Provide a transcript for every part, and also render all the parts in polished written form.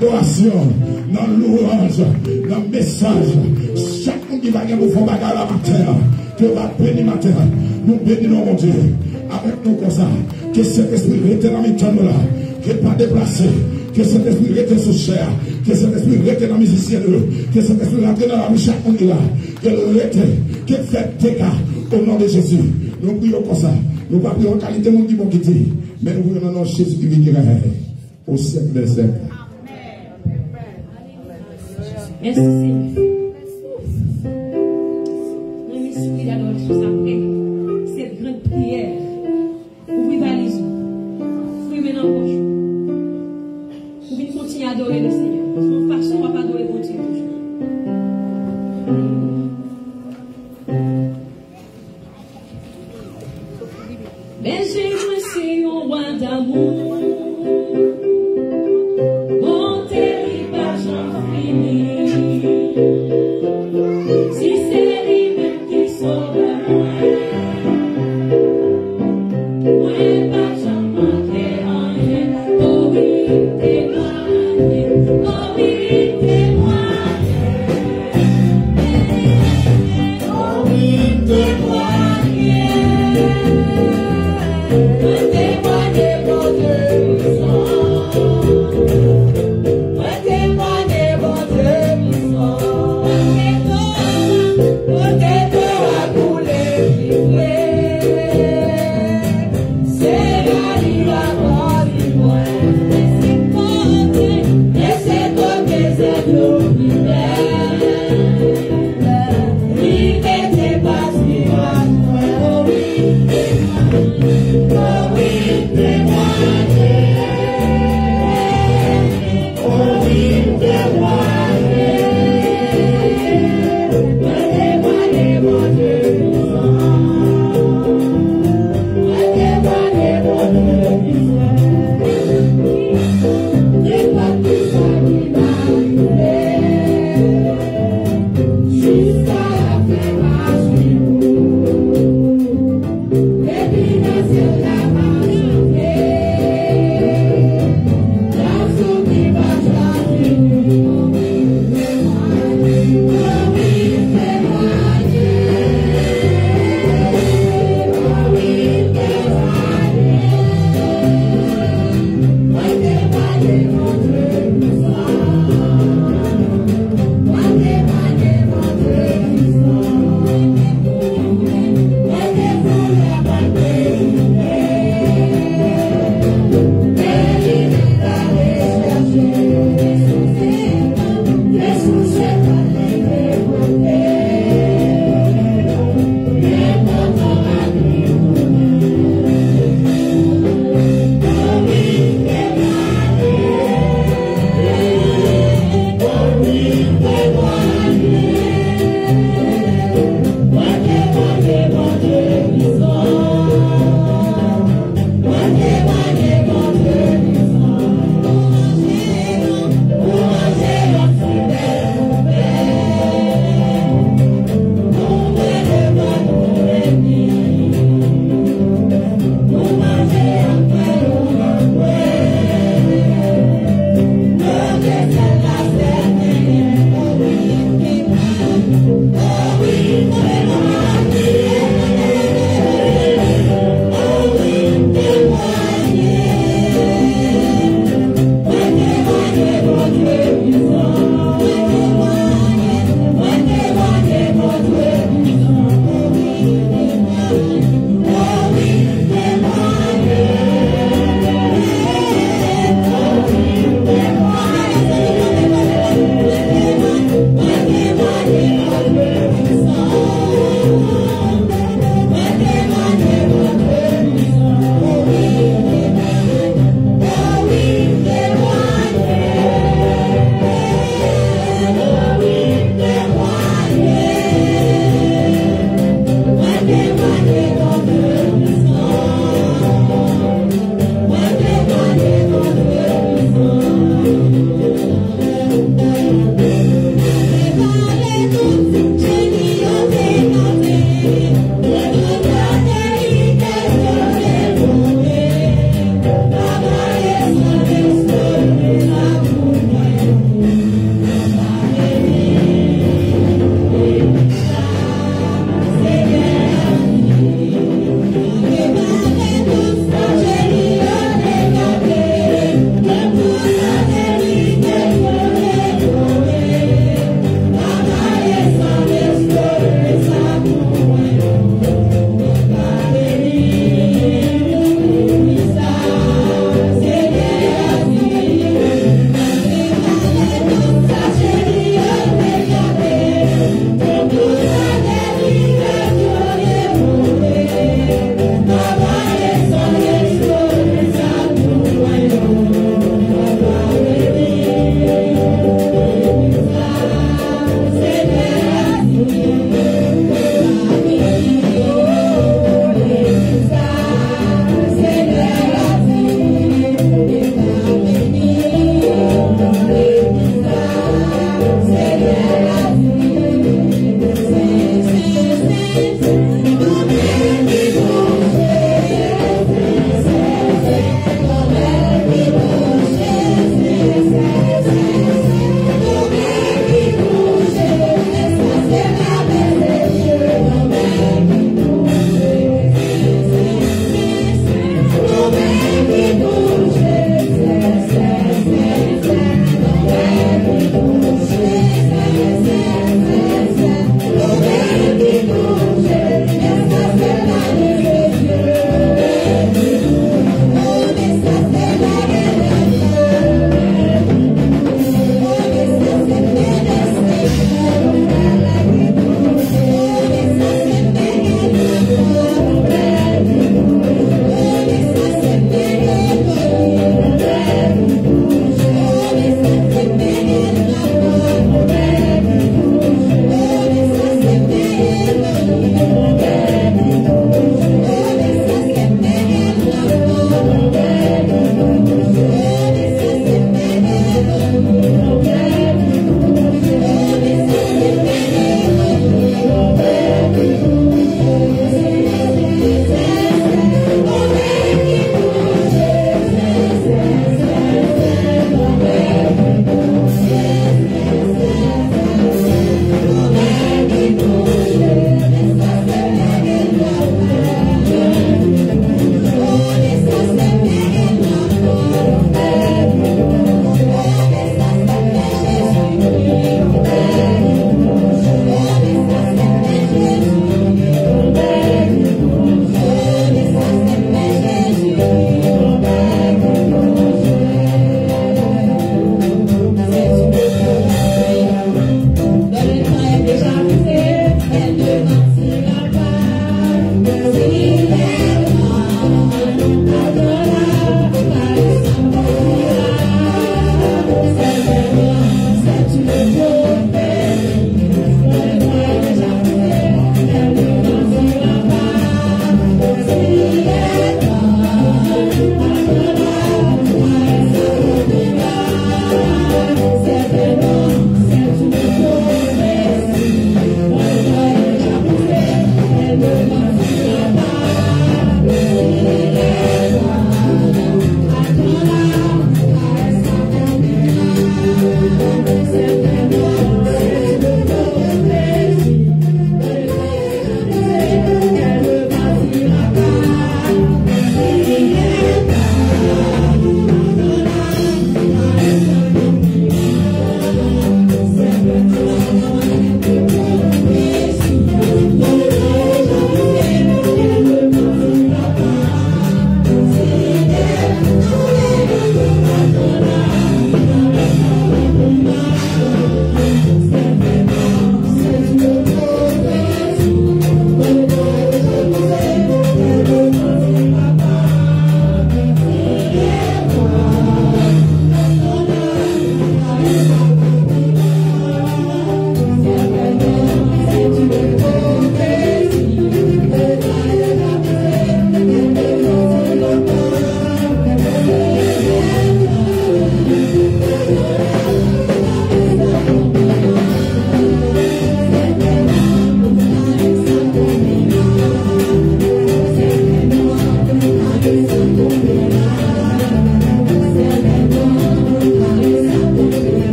l'adoration, dans le louange, dans le message. Chaque monde qui va gagner pour faire bagarre la matin, que va bénir matin. Nous bénissons mon Dieu. Avec nous comme ça. Que cet esprit reste dans mes temps là. Que pas déplacé. Que cet esprit reste sous chair. Que cet esprit reste dans mes musiciens. Que cet esprit rentre dans la vie chaque monde là. Que le reste. Que fait dégâts au nom de Jésus. Nous prions comme ça. Nous ne prions pas en qualité de monde qui vont quitter. Mais nous prions dans nom de Jésus qui vient au siècle des siècles. Merci Seigneur. Nous nous souhaitons d'adoration après cette grande prière. Ouvrez valise. Ouvrez maintenant poche. Ouvrez continuer à adorer le Seigneur. Son façon on va pas adorer mon Dieu toujours. Berger, moi c'est un roi d'amour. Mon terrible j'en fini. Si c'est lui-même qui sauve moi, pas j'en manquer rien. Oh oui, témoignez, oh oui, témoignez, oh oui, témoignez, témoignez votre puissance. C'est la vie à moi,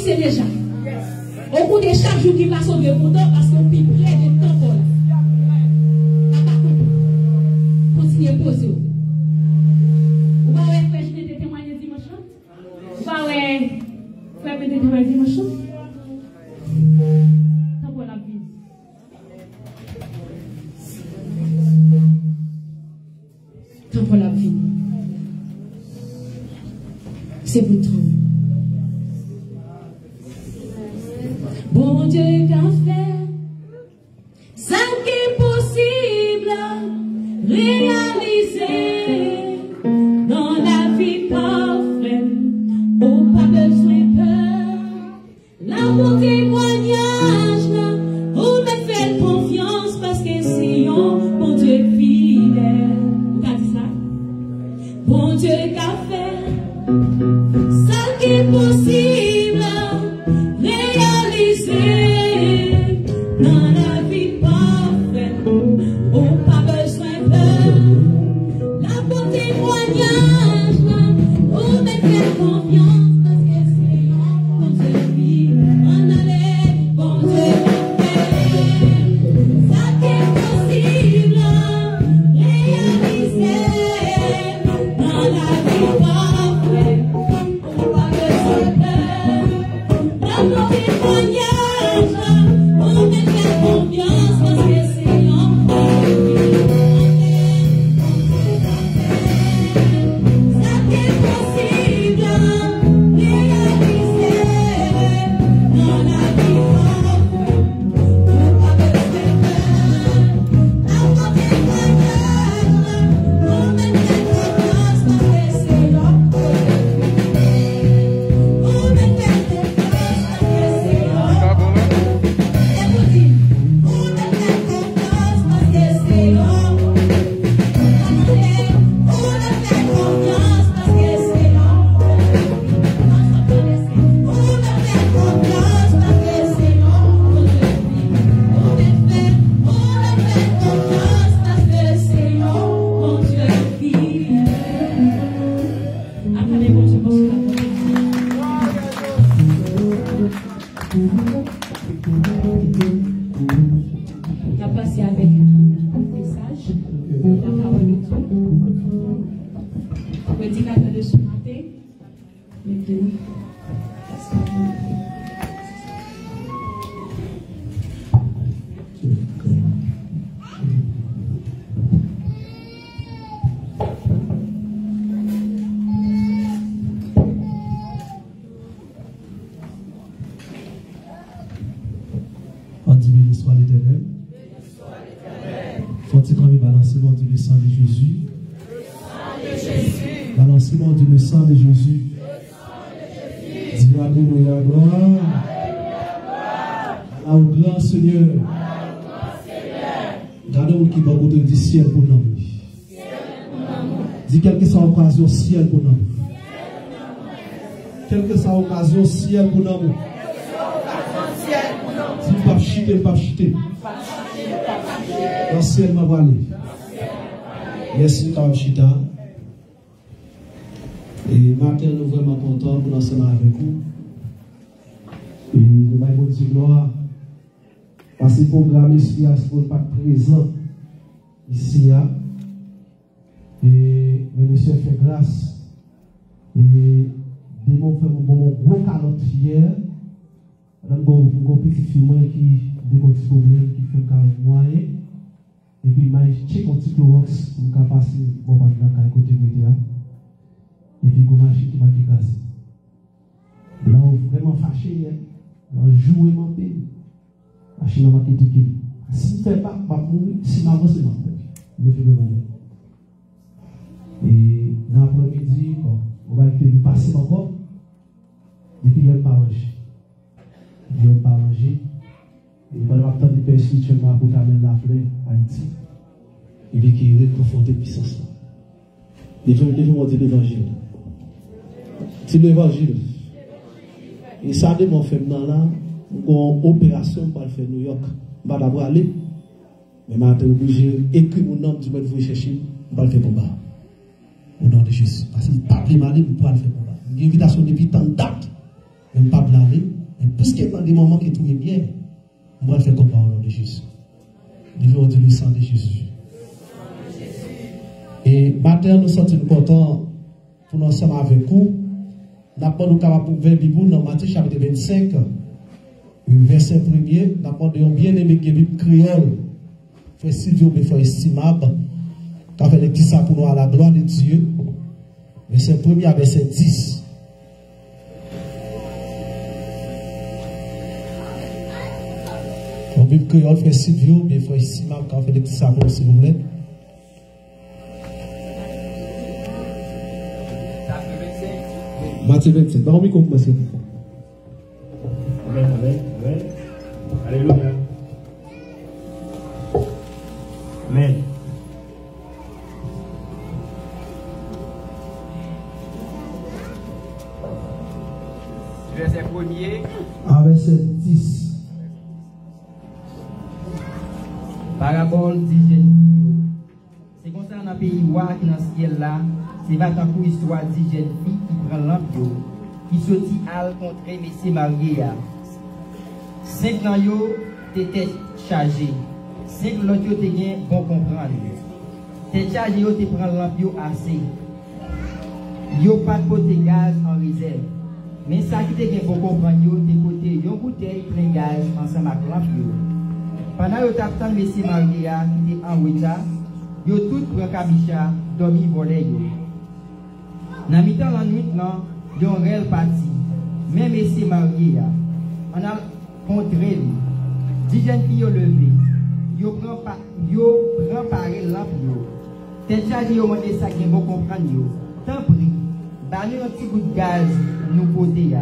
c'est déjà. Au cours de chaque jour qui passe au vieux content parce qu'on vit près de temps pour là. Continuez à poser. Vous pouvez faire des témoignages dimanche. Vous pouvez faire des témoignages dimanche. Temps pour la vie. Temps pour la vie. C'est pour toi. Bon Dieu qu'a fait, ça qui est possible, réaliser dans la vie parfaite, oh pas besoin de peur, là mon témoignage, oh me faites confiance parce que si on, bon Dieu est fidèle, vous avez dit ça? Bon Dieu qu'a fait, ça qui est possible, dans la vie parfaite, oh pas besoin de la bonne témoignage, oh mais fais confiance parce que c'est bon Dieu vie, en allait, bon Dieu fait, ça qui est possible, réaliser dans la vie parfaite, oh pas besoin de la bonne témoignage. On me fait confiance parce que c'est l'homme ça qui est possible, réaliser dans la vie parfaite, on pas besoin de la bonne témoignage. On me fait confiance parce que c'est l'homme on me fait confiance parce que c'est l'homme. On a passé avec un message, la parole de Dieu. Prédicateur de ce matin, maintenant, soit l'Éternel. Faut-il qu'on balancer mon Dieu le sang de Jésus? Balancez mon Dieu le sang de Jésus. Dis alléluia, gloire. À au grand Seigneur. Regardez qui va vous dire ciel pour nous. Dis quelle que soit l'occasion, ciel pour nous. Quelle que soit l'occasion, ciel pour nous. Si pas chiter, pas chiter. Dans le ciel, m'a valé. Merci, Kawachita. Et matin, nous sommes vraiment contents pour nous ensemble avec vous. Et nous allons dire gloire. Parce que le programme ici, il n'est pas présent ici. Et le monsieur fait grâce. Et nous avons fait un gros calotte hier. Nous avons un petit film qui a des petits problèmes qui fait un moyen. Et puis, je check un petit Clorox pour passer mon bac dans le côté média. Et puis, comment je suis cassé. Là, on est vraiment fâché. Là, on joue mon pays. La Chine m'a critiqué. Si je ne fais pas, je vais mourir. Si je m'avance, je vais mourir. Et dans l'après-midi, on va passer encore. Et puis, il n'y a pas manger. Il n'y a pas manger. Et pendant que de paix spirituellement pour amener la fleur à Haïti. Et puis, qui est confronté à puissance. Devons dire l'évangile. C'est l'évangile. Et ça, de mon fait là, une opération pour le faire New York. Je vais d'abord aller. Mais je suis obligé d'écrire mon nom, du monde vous chercher, je vais le faire pour moi. Au nom de Jésus. Parce que pas plus mal, je vais le faire pour moi. Une invitation depuis tant de date. Je ne vais pas aller. Puisqu'il y a des moments qui trouvent bien, on va faire comme par au nom de Jésus. Nous dire le sang de Jésus. Et maintenant, nous sommes contents pour nous ensemble avec vous. Nous avons capable pour ouvrir la Bible dans Matthieu chapitre 25, verset 1er. Nous avons bien aimé la Bible créole. Frère Sylvio, mais frère estimable, qui a fait les petits ça pour nous à la gloire de Dieu. Verset 1er à verset 10. La Bible créole, frère Sylvio, mais frère estimable, qui a fait les petits ça pour nous, s'il vous plaît. Matthieu 27. Dans le micro, monsieur. Amen, amen, amen. Alléluia. Amen. Verset 1er. À verset 10. Parabole dit Jésus. C'est comme ça dans le pays qui est dans ce ciel là. C'est pas tant pour histoire de jeune fille qui prend l'ample, qui sortit à rencontrer Messie marié. 5 ans yo t'étais chargé. 5 l'autre yo te gen bon comprendre. T'es chargé yo te prend l'ample assez. Yo pas côté gaz en réserve. Mais ça qui te gen bon comprendre yo te côté yon bouteille plein gaz ensemble avec l'ample. Pendant yo t'attend Messie marié qui était en retard, yo tout prend cabicha dormi voler yo. Dans le temps de la nuit, il y a un réel parti. Même si marié, on a rencontré lui. 10 jeunes filles ont levé. Ils prennent pareil lampe. T'es chargé de demander ça qui vont comprendre. Tant pis, nous un petit bout de gaz nous côté.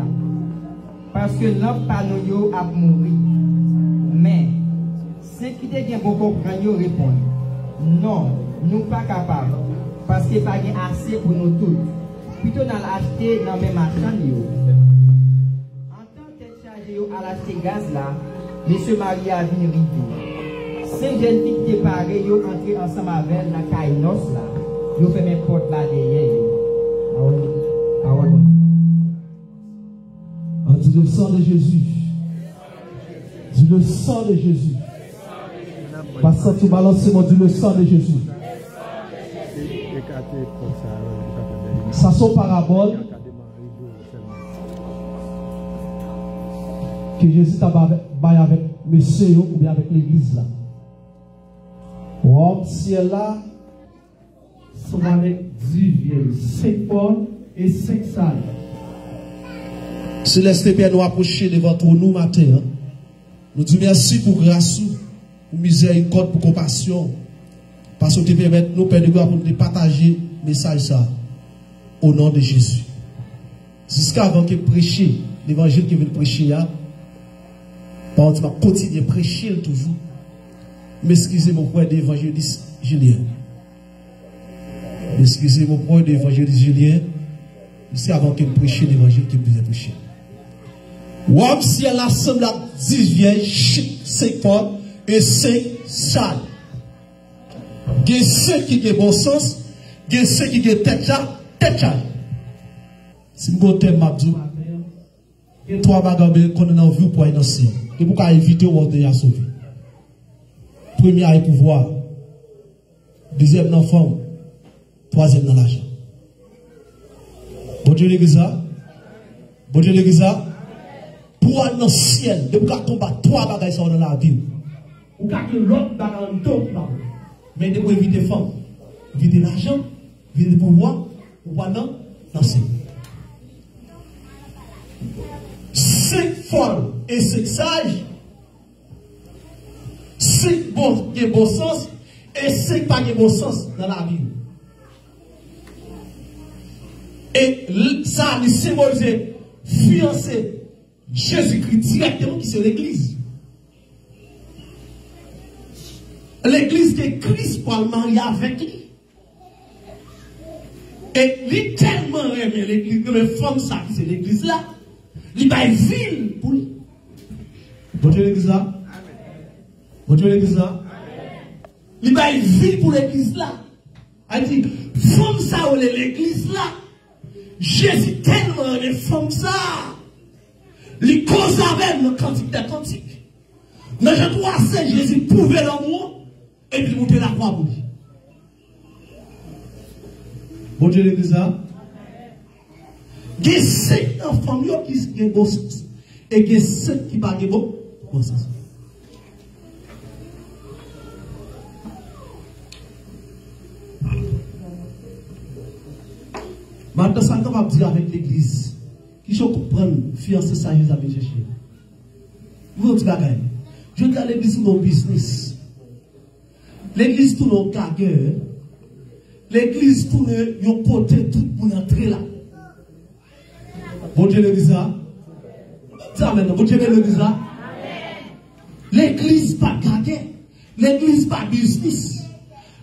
Parce que lampe pas nous a mourir. Mais, ceux qui vont comprendre répondent. Non, nous ne sommes pas capables. Parce que pas assez pour nous tous. Plutôt dans l'acheter dans mes machines. En tant que chargé à l'acheter gaz là, monsieur Marie a venu river. 5 jeunes filles qui étaient parées, ils ont entré ensemble avec la caïnos là. Ils ont fait mes portes là derrière. On dit le sang de Jésus. Dis le sang de Jésus. Passant tout balancement, dis le sang de Jésus. Ça sont paraboles que Jésus t'a baillé avec monsieur ou bien avec l'église là. Wow, ciel là, sont avec 10 vieilles, 5 bonnes et 5 salles. Céleste Père, nous approcher devant nous matin. Hein? Nous disons merci pour grâce, pour miséricorde, pour compassion. Parce que tu permets nous, Père de gloire, pour nous partager le message ça. Au nom de Jésus. Jusqu'avant que prêcher l'évangile que veut prêcher là, par contre, je vais continuer à prêcher toujours. M'excusez mon frère d'évangéliste Julien. Excusez mon frère d'évangéliste Julien. C'est avant qu'il prêche l'évangile qu'il vous a prêché. Ou si elle assemble 10 vieilles, 5 femmes et 5 salles. Il y a ceux qui ont bon sens, il y a ceux qui ont tête charge. Si vous avez un mabdou, il y a 3 bagages qu'on a envie pour annoncer. Et pour éviter ou de sauver. Premier est pouvoir. Deuxième dans la femme. Troisième dans l'argent. Bon Dieu l'église là. Bon Dieu l'église là. Pour aller dans le ciel, de pouvoir combattre 3 bagages dans la vie. Ou qu'à que l'autre bagage d'autres là. Mais de pouvoir éviter femme. Éviter l'argent. Éviter le pouvoir. Ou pas dans le ciel. 5 folles et 5 sages, 5 bons qui ont bon sens et 5 pas de bon sens dans la Bible. Et ça a symbolisé fiancé Jésus-Christ directement qui c'est l'église. L'église que Christ parle marié avec lui. Et lui tellement aimé l'église, que femme ça qui c'est l'église là. Il va être ville pour lui. Bon Dieu l'église là. Bon Dieu l'église là. Il va être ville pour l'église là. Il dit, femme ça ou l'église là. Jésus tellement de femme ça. Il cause avec le cantique des cantiques. Dans Jean 3, c'est Jésus pouvait l'amour et puis monter la croix pour lui. Bon Dieu, l'église là. Il y a 5 enfants qui ont bon sens. Et il y a 7 qui n'ont pas bon sens. Maintenant, ça va dire avec l'église. Qui sont comprendre, fiancé ça, ils avaient cherché. Vous dites, je dis à l'église pour nos business. L'église pour nos cargueurs. L'église pour nos côté, tout pour entrer là. Bon Dieu, l'église là. Ça maintenant, bon Dieu, l'église là. L'église pas cargueur. L'église pas business.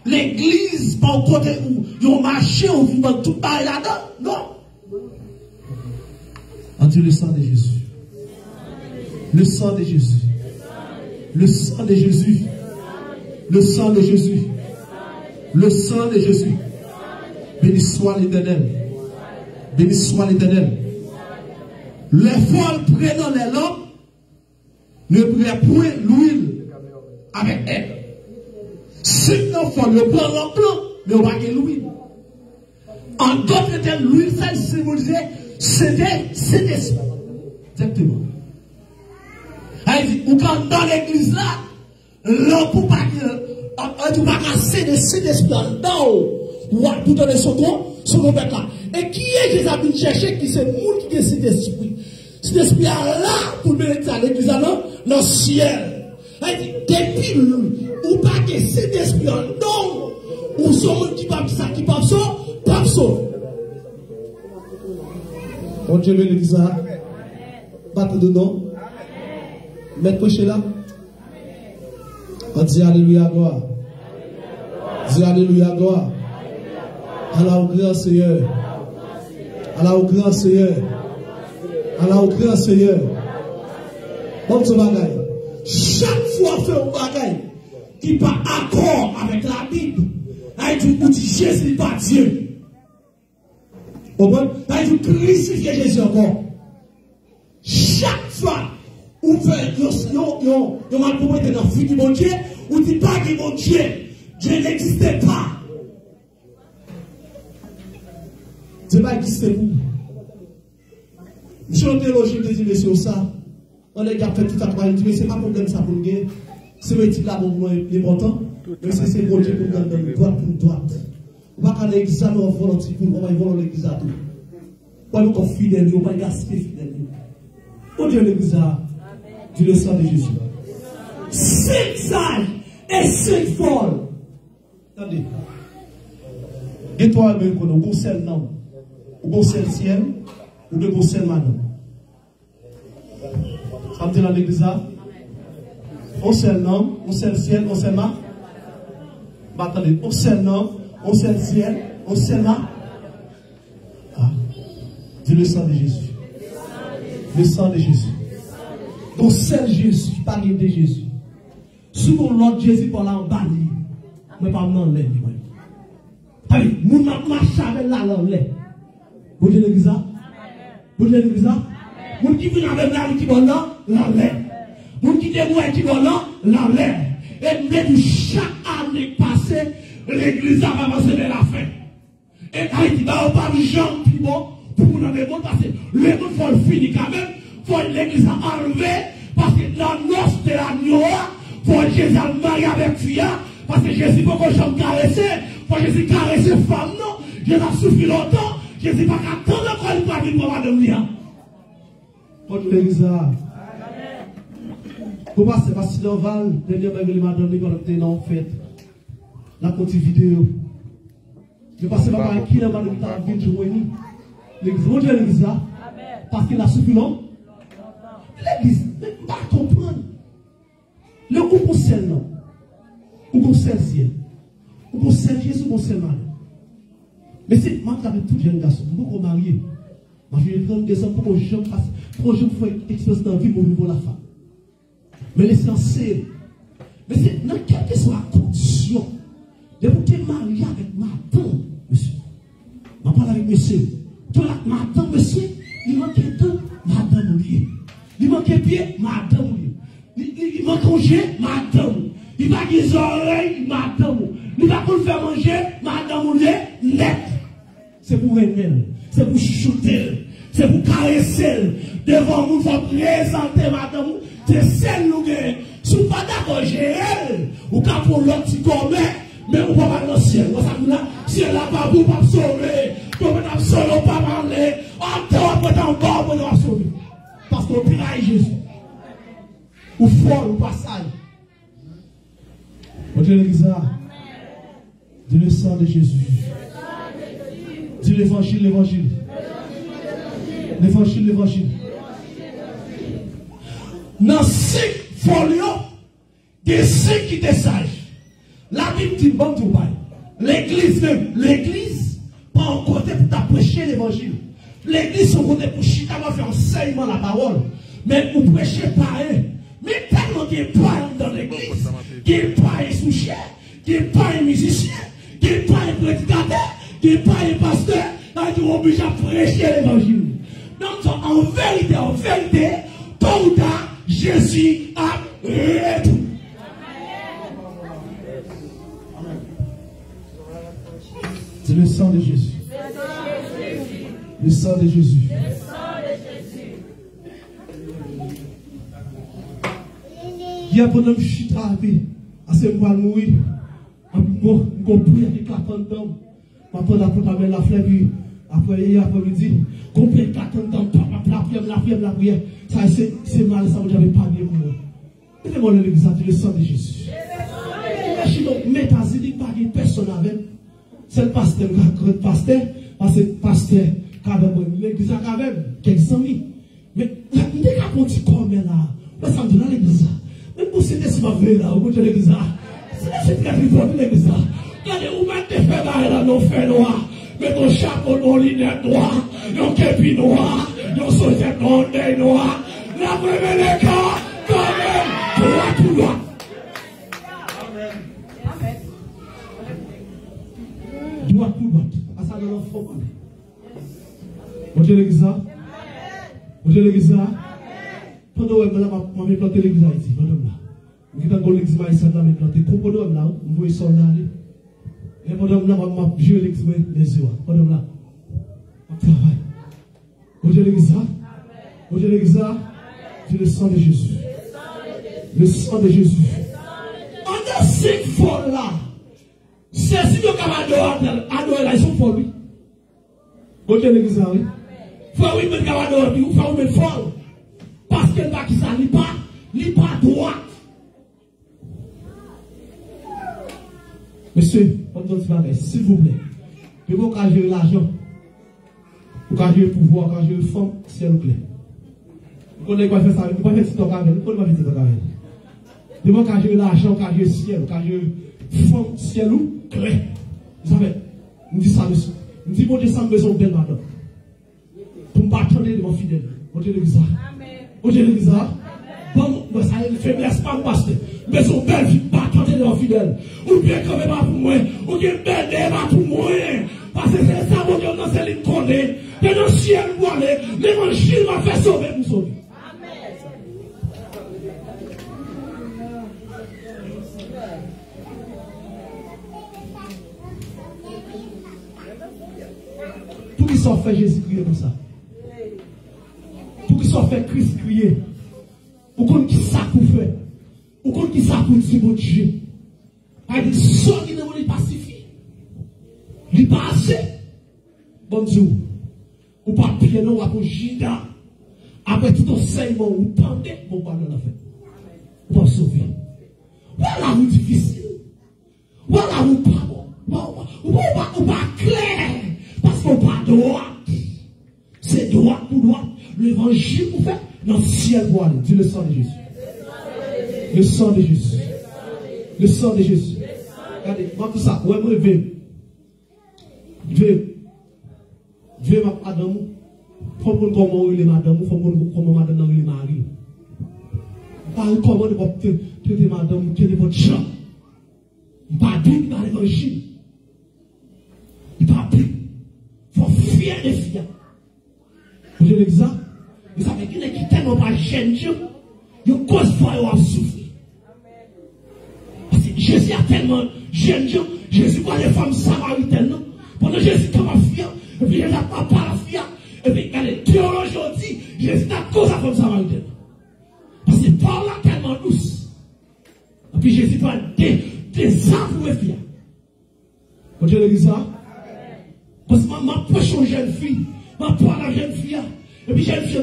L'église pas au côté où ils marché, où ils vont tout parler là-dedans. Non. En Dieu, le sang de Jésus. Le sang de Jésus. Le sang de Jésus. Le sang de Jésus. Le sang de Jésus. Béni soit l'Éternel. Béni soit l'Éternel. Les folles prenant les lampes ne prennent point l'huile avec elle. Si nous faisons le plan l'emploi, mais on va gagner l'huile. En d'autres termes, l'huile, ça symbolisait, c'était esprit. Exactement. Ou quand dans l'église là, l'homme pour pas casser de Saint-Esprit dedans, tout dans son bête là. Et qui est Jésus a chercher qui c'est le monde qui est Saint-Esprit? Saint-Esprit là pour bénédire l'église là dans le ciel. Depuis ou pas que Saint-Esprit non, ou son qui va ça, qui va ça, pas sauver. Bon Dieu, l'église là. Batte de nom. Mettre prêcher là. On dit Alléluia, gloire. Dis Alléluia, gloire. Allah au grand Seigneur. Allah au grand Seigneur. Allah au grand Seigneur. Bon, ce bagaille. Chaque fois fait un bagaille qui pas accord avec la Bible, il dit Jésus n'est pas Dieu. Il dit crucifier Jésus encore. Chaque fois où vous faites une propriété dans le fils du bon Dieu, ou dit pas que mon Dieu, Dieu n'existait pas. Dieu n'a pas existé pour vous. Monsieur le théologien dit, monsieur, ça, on a fait tout à croire, mais ce n'est pas un problème ça pour nous. C'est le type là pour nous important, mais c'est bon Dieu pour nous donner droite pour droite. On va aller examiner en volonté pour nous, on va y voler l'église à tout. On va nous fidèle, on va gaspiller fidèle. Oh Dieu, l'église à du le sang de Jésus. 5 sages et 5 folles. Attendez. Étoile, même qu'on a un conseil non. Ou conseil ciel, ou de conseil madame. Ça me dit dans l'église là. On seul nom, on seul ciel, on seul ma. Attendez, on seul nom, on seul ciel, on seul ma. Ah. Dis le sang de Jésus. Le sang de Jésus. Donc seul Jésus, pas de Jésus. Si mon l'autre Jésus pour là en bas, mais pas dans l'air. Allez, mon marche avec la langue. Vous dites l'église là? Vous dites l'église là? Vous qui vient avec la qui va là, l'air. Vous qui démouillez qui va là, l'air. Et même chaque année passée, l'église va avancer vers la fin. Et Haïti va pas de gens plus bon pour nous dans le monde parce que le monde faut le finir quand même. Faut l'église enlever parce que dans l'os de la noix, faut Jésus marier avec fille parce que Jésus peut que j'aime caresser, faut Jésus caresser femme non, Jésus a souffert longtemps, Jésus pas qu'attendre encore une fois pour madame Lia. Pour l'église là. Pour passer parce que dans Val, dernièrement il m'a donné quand on était en fête. La petite vidéo. Je passe par qui n'a pas de temps de jouer ni. L'église, on dit l'église là. Parce qu'il a souffert non. L'église, ne pas comprendre. Le coup conseil non. Ou conseil ciel. Ou conseil Jésus, ou conseil mal. Mais c'est, moi, avec tout jeune garçon, beaucoup marié. Moi, je vais prendre des hommes pour que je fasse, pour que je fasse une expérience dans la vie pour vivre la femme. Mais l'essentiel, mais c'est dans quelle que soit la condition, de vous te marier avec ma tante, monsieur. Je parle avec monsieur. Tu as ma tante, monsieur, il manque de madame liée. manque pied, madame. Il manque manger, madame. Il va des oreilles, madame. Il va pour faire manger, madame, net. C'est pour aimer, c'est pour chuchoter, c'est pour caresser. Devant nous, il faut présenter, madame. C'est celle nous gagnons. Si vous pas d'accord, j'ai elle. Ou quand pour l'autre, tu commets, mais on va pas dans le ciel. Si elle n'a pas pour pas sauver, pour pas sauver, pas parler, on te va en bas pour nous sauver. Parce qu'on piraille Jésus. Ou fort, ou passage. Votre l'église là. Dis le sang de Jésus. Dis l'évangile, l'évangile. L'évangile, l'évangile. Dans 5 folios, des 5 qui étaient sages. La Bible dit bon tout pareil. L'église même, l'église, pas en côté pour t'apprêcher l'évangile. L'église, son côté pour chita, va faire enseignement la parole. Mais pour prêcher pareil. Mais tellement qu'il n'y a pas dans l'église, qu'il n'y a pas un sous-chef, qu'il n'y a pas un musicien, qu'il n'y a pas un prédicateur, qu'il n'y a pas un pasteur, qui est obligé à prêcher l'évangile. Donc, en vérité, tôt ou tard, Jésus a retourné. C'est le sang de Jésus. Le sang de Jésus. Il y a un bonhomme chita à ce moment mourir. Je prie avec la tente d'homme. Je prends la fleur, puis après, il dit, je prie avec la tente d'homme, la prière. Ça, c'est mal, ça, vous n'avez pas bien pour moi. Mettez-moi le l'église, le sang de Jésus. Je donc, métasique, pas de personne avec. C'est le pasteur, le pasteur, parce que le pasteur, l'église a quand même quelques amis. Mais, il y a un petit comme là. Ça me donne l'église. Même pour ces décimavés là, au bout de l'église, c'est très vivant de l'église. Regardez, vous mettez des faits là, nos faits noirs, mais ton chapeau, nos lunettes noires, nos képis noirs, nos saucettes noires, la première les cas, quand même, droit. Droit tout droit. À ça, dans l'enfant. Vous êtes l'église là? Vous êtes l'église là? Pendant que je vais planter l'église ici, pendant là. Je vais planter l'église ici, je vais planter. Pendant là, je vais soldat. Et pendant là, je vais jouer l'église les yeux. Pendant là, je travaille. Vous êtes l'église là? Vous êtes l'église là? C'est le sang de Jésus. Le sang de Jésus. On a 5 folles là. C'est si nous avons adoré là, ils sont folles. Vous êtes l'église là, oui? Faut oui, mais nous avons adoré, il faut mettre folle. Parce que là, qui ça, il pas droit. Monsieur, s'il vous plaît, vous pouvez gérer l'argent, vous pouvez gérer le pouvoir, vous pouvez gérer le fond, s'il vous plaît. Vous pouvez faire ça, vous pouvez faire ça, vous pouvez faire ça. Vous pouvez gérer l'argent, vous pouvez gérer le ciel, vous pouvez gérer le fond, ciel ou gré. Vous savez, nous disons ça dessus. Nous disons que nous sommes besoin de belle madame. Pour ne pas attendre de mon fidèle. Vous avez l'église. Vous avez l'église. Bon, ça a une faiblesse, pas pasteur. Mais son belle vie, pas attendre de mon fidèle. Ou bien quand même pas pour moi. Ou bien belle pas pour moi. Parce que c'est ça, mon Dieu, dans cette ligne connaît. Que dans le ciel, pour aller, l'évangile va faire sauver pour sauver. Pour qu'ils soient fait Jésus crier comme ça. Pour qu'ils soient fait Christ crier. Pour qu'on qui ça pour faire. Pour qu'on qui ça pour dire mon Dieu. Il dit, soit qui ne veut pas pacifie. Il pas assez. Bon Dieu. Ou pas pied non, ou pas gida. Après tout enseignement, ou pendez, mon pardon l'a fait. Ou pas sauver. Voilà où difficile. Voilà où pas bon. Ou pas clair. Parce qu'on pas droit. C'est droit pour droit. L'évangile pour faire dans le ciel pour aller. Dis le sang de Jésus. Le sang de Jésus. Le sang de Jésus. Regardez, moi tout ça. Ouais, moi, Dieu m'a madame. Faut qu'on comment il est madame. Faut qu'on comment madame il est mari. Pas comment de votre traiter madame, traiter votre champ. Il pas dit dans l'évangile. Il pas dit. Faut fier des filles. Vous avez l'exemple? Vous savez qu'il y a monde qui tellement pas jeune, il cause fois à souffrir. Parce que Jésus a tellement jeune, Jésus voit les femmes samaritaines, non? Pendant Jésus comme un fille, et puis il n'a pas la fille, et puis il y a les théologies aujourd'hui, Jésus n'a cause à la femme samaritaine. Parce que par là tellement douce. Et puis Jésus prend des arbres pour les filles. Vous avez dit ça? Parce que je prêche aux jeunes filles, je parle à la jeune fille. Et puis jeune fille,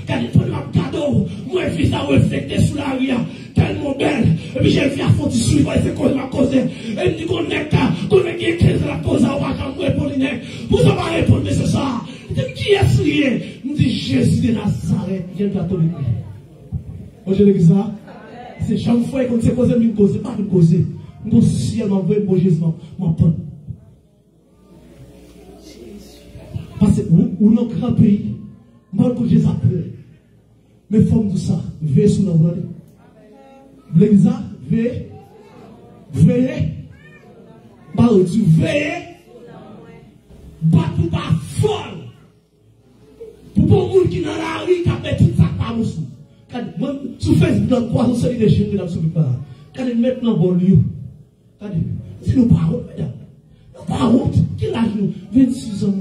quand il prend un cadeau, moi je fais ça refléter sous la rue, tellement belle. Et puis jeune fille a foutu suivre, elle fait quoi ma cause. Et elle dit qu'on est qui est la cause, on va quand même répondre. Vous n'avez pas répondre, mais c'est ça. Qui est-ce qui est? Nous dit Jésus de Nazareth, Dieu catholique. Vous avez dit ça? C'est chaque fois qu'on s'est causé, nous causer, pas nous causer. Nous ciellement vrai pour Jésus, mon père. Parce que ou dans grand pays, mal que Jésus a peur. Mais forme tout ça, veillez sur nos voix. L'église, veillez. Bah, tu veillez. Bah, tout pas folle. Pour bon monde qui dans la rue, qui a fait tout ça par nous. Quand sur Facebook, dans 300 de jeunes qui n'ont pas. Quand ils mettent dans bon lieu. Quand si nous parlons, mesdames. Nous parlons, qui l'a nous 26 ans.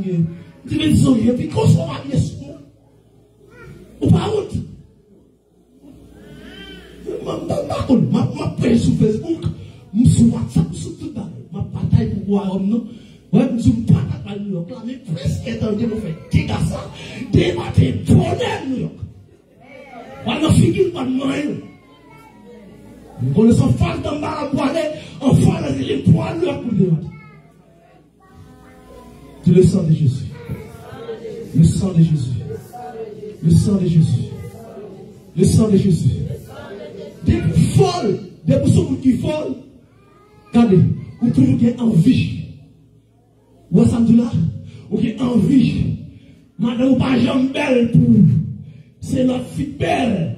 26 ans, et puis qu'on soit marié sur nous. Ou pas honte. Ma presse sur Facebook, sur WhatsApp, sur tout ça. Ma bataille pour voir homme, non. Ouais, je ne suis pas à New York, là, mais presque étant donné, on fait des gars ça, des matins, bonheur New York. Voilà, figure pas de moyen. Nous connaissons face dans la boîte, en face, les poils, leur coup de matin. Tu le sang de Jésus. Le sang de Jésus. Le sang de Jésus. Le sang de Jésus. Des folles, des personnes qui folles. Regardez, vous trouvez envie. Ou à là, ou qui envie. Madame ou pas jambe belle pour. C'est notre fille belle.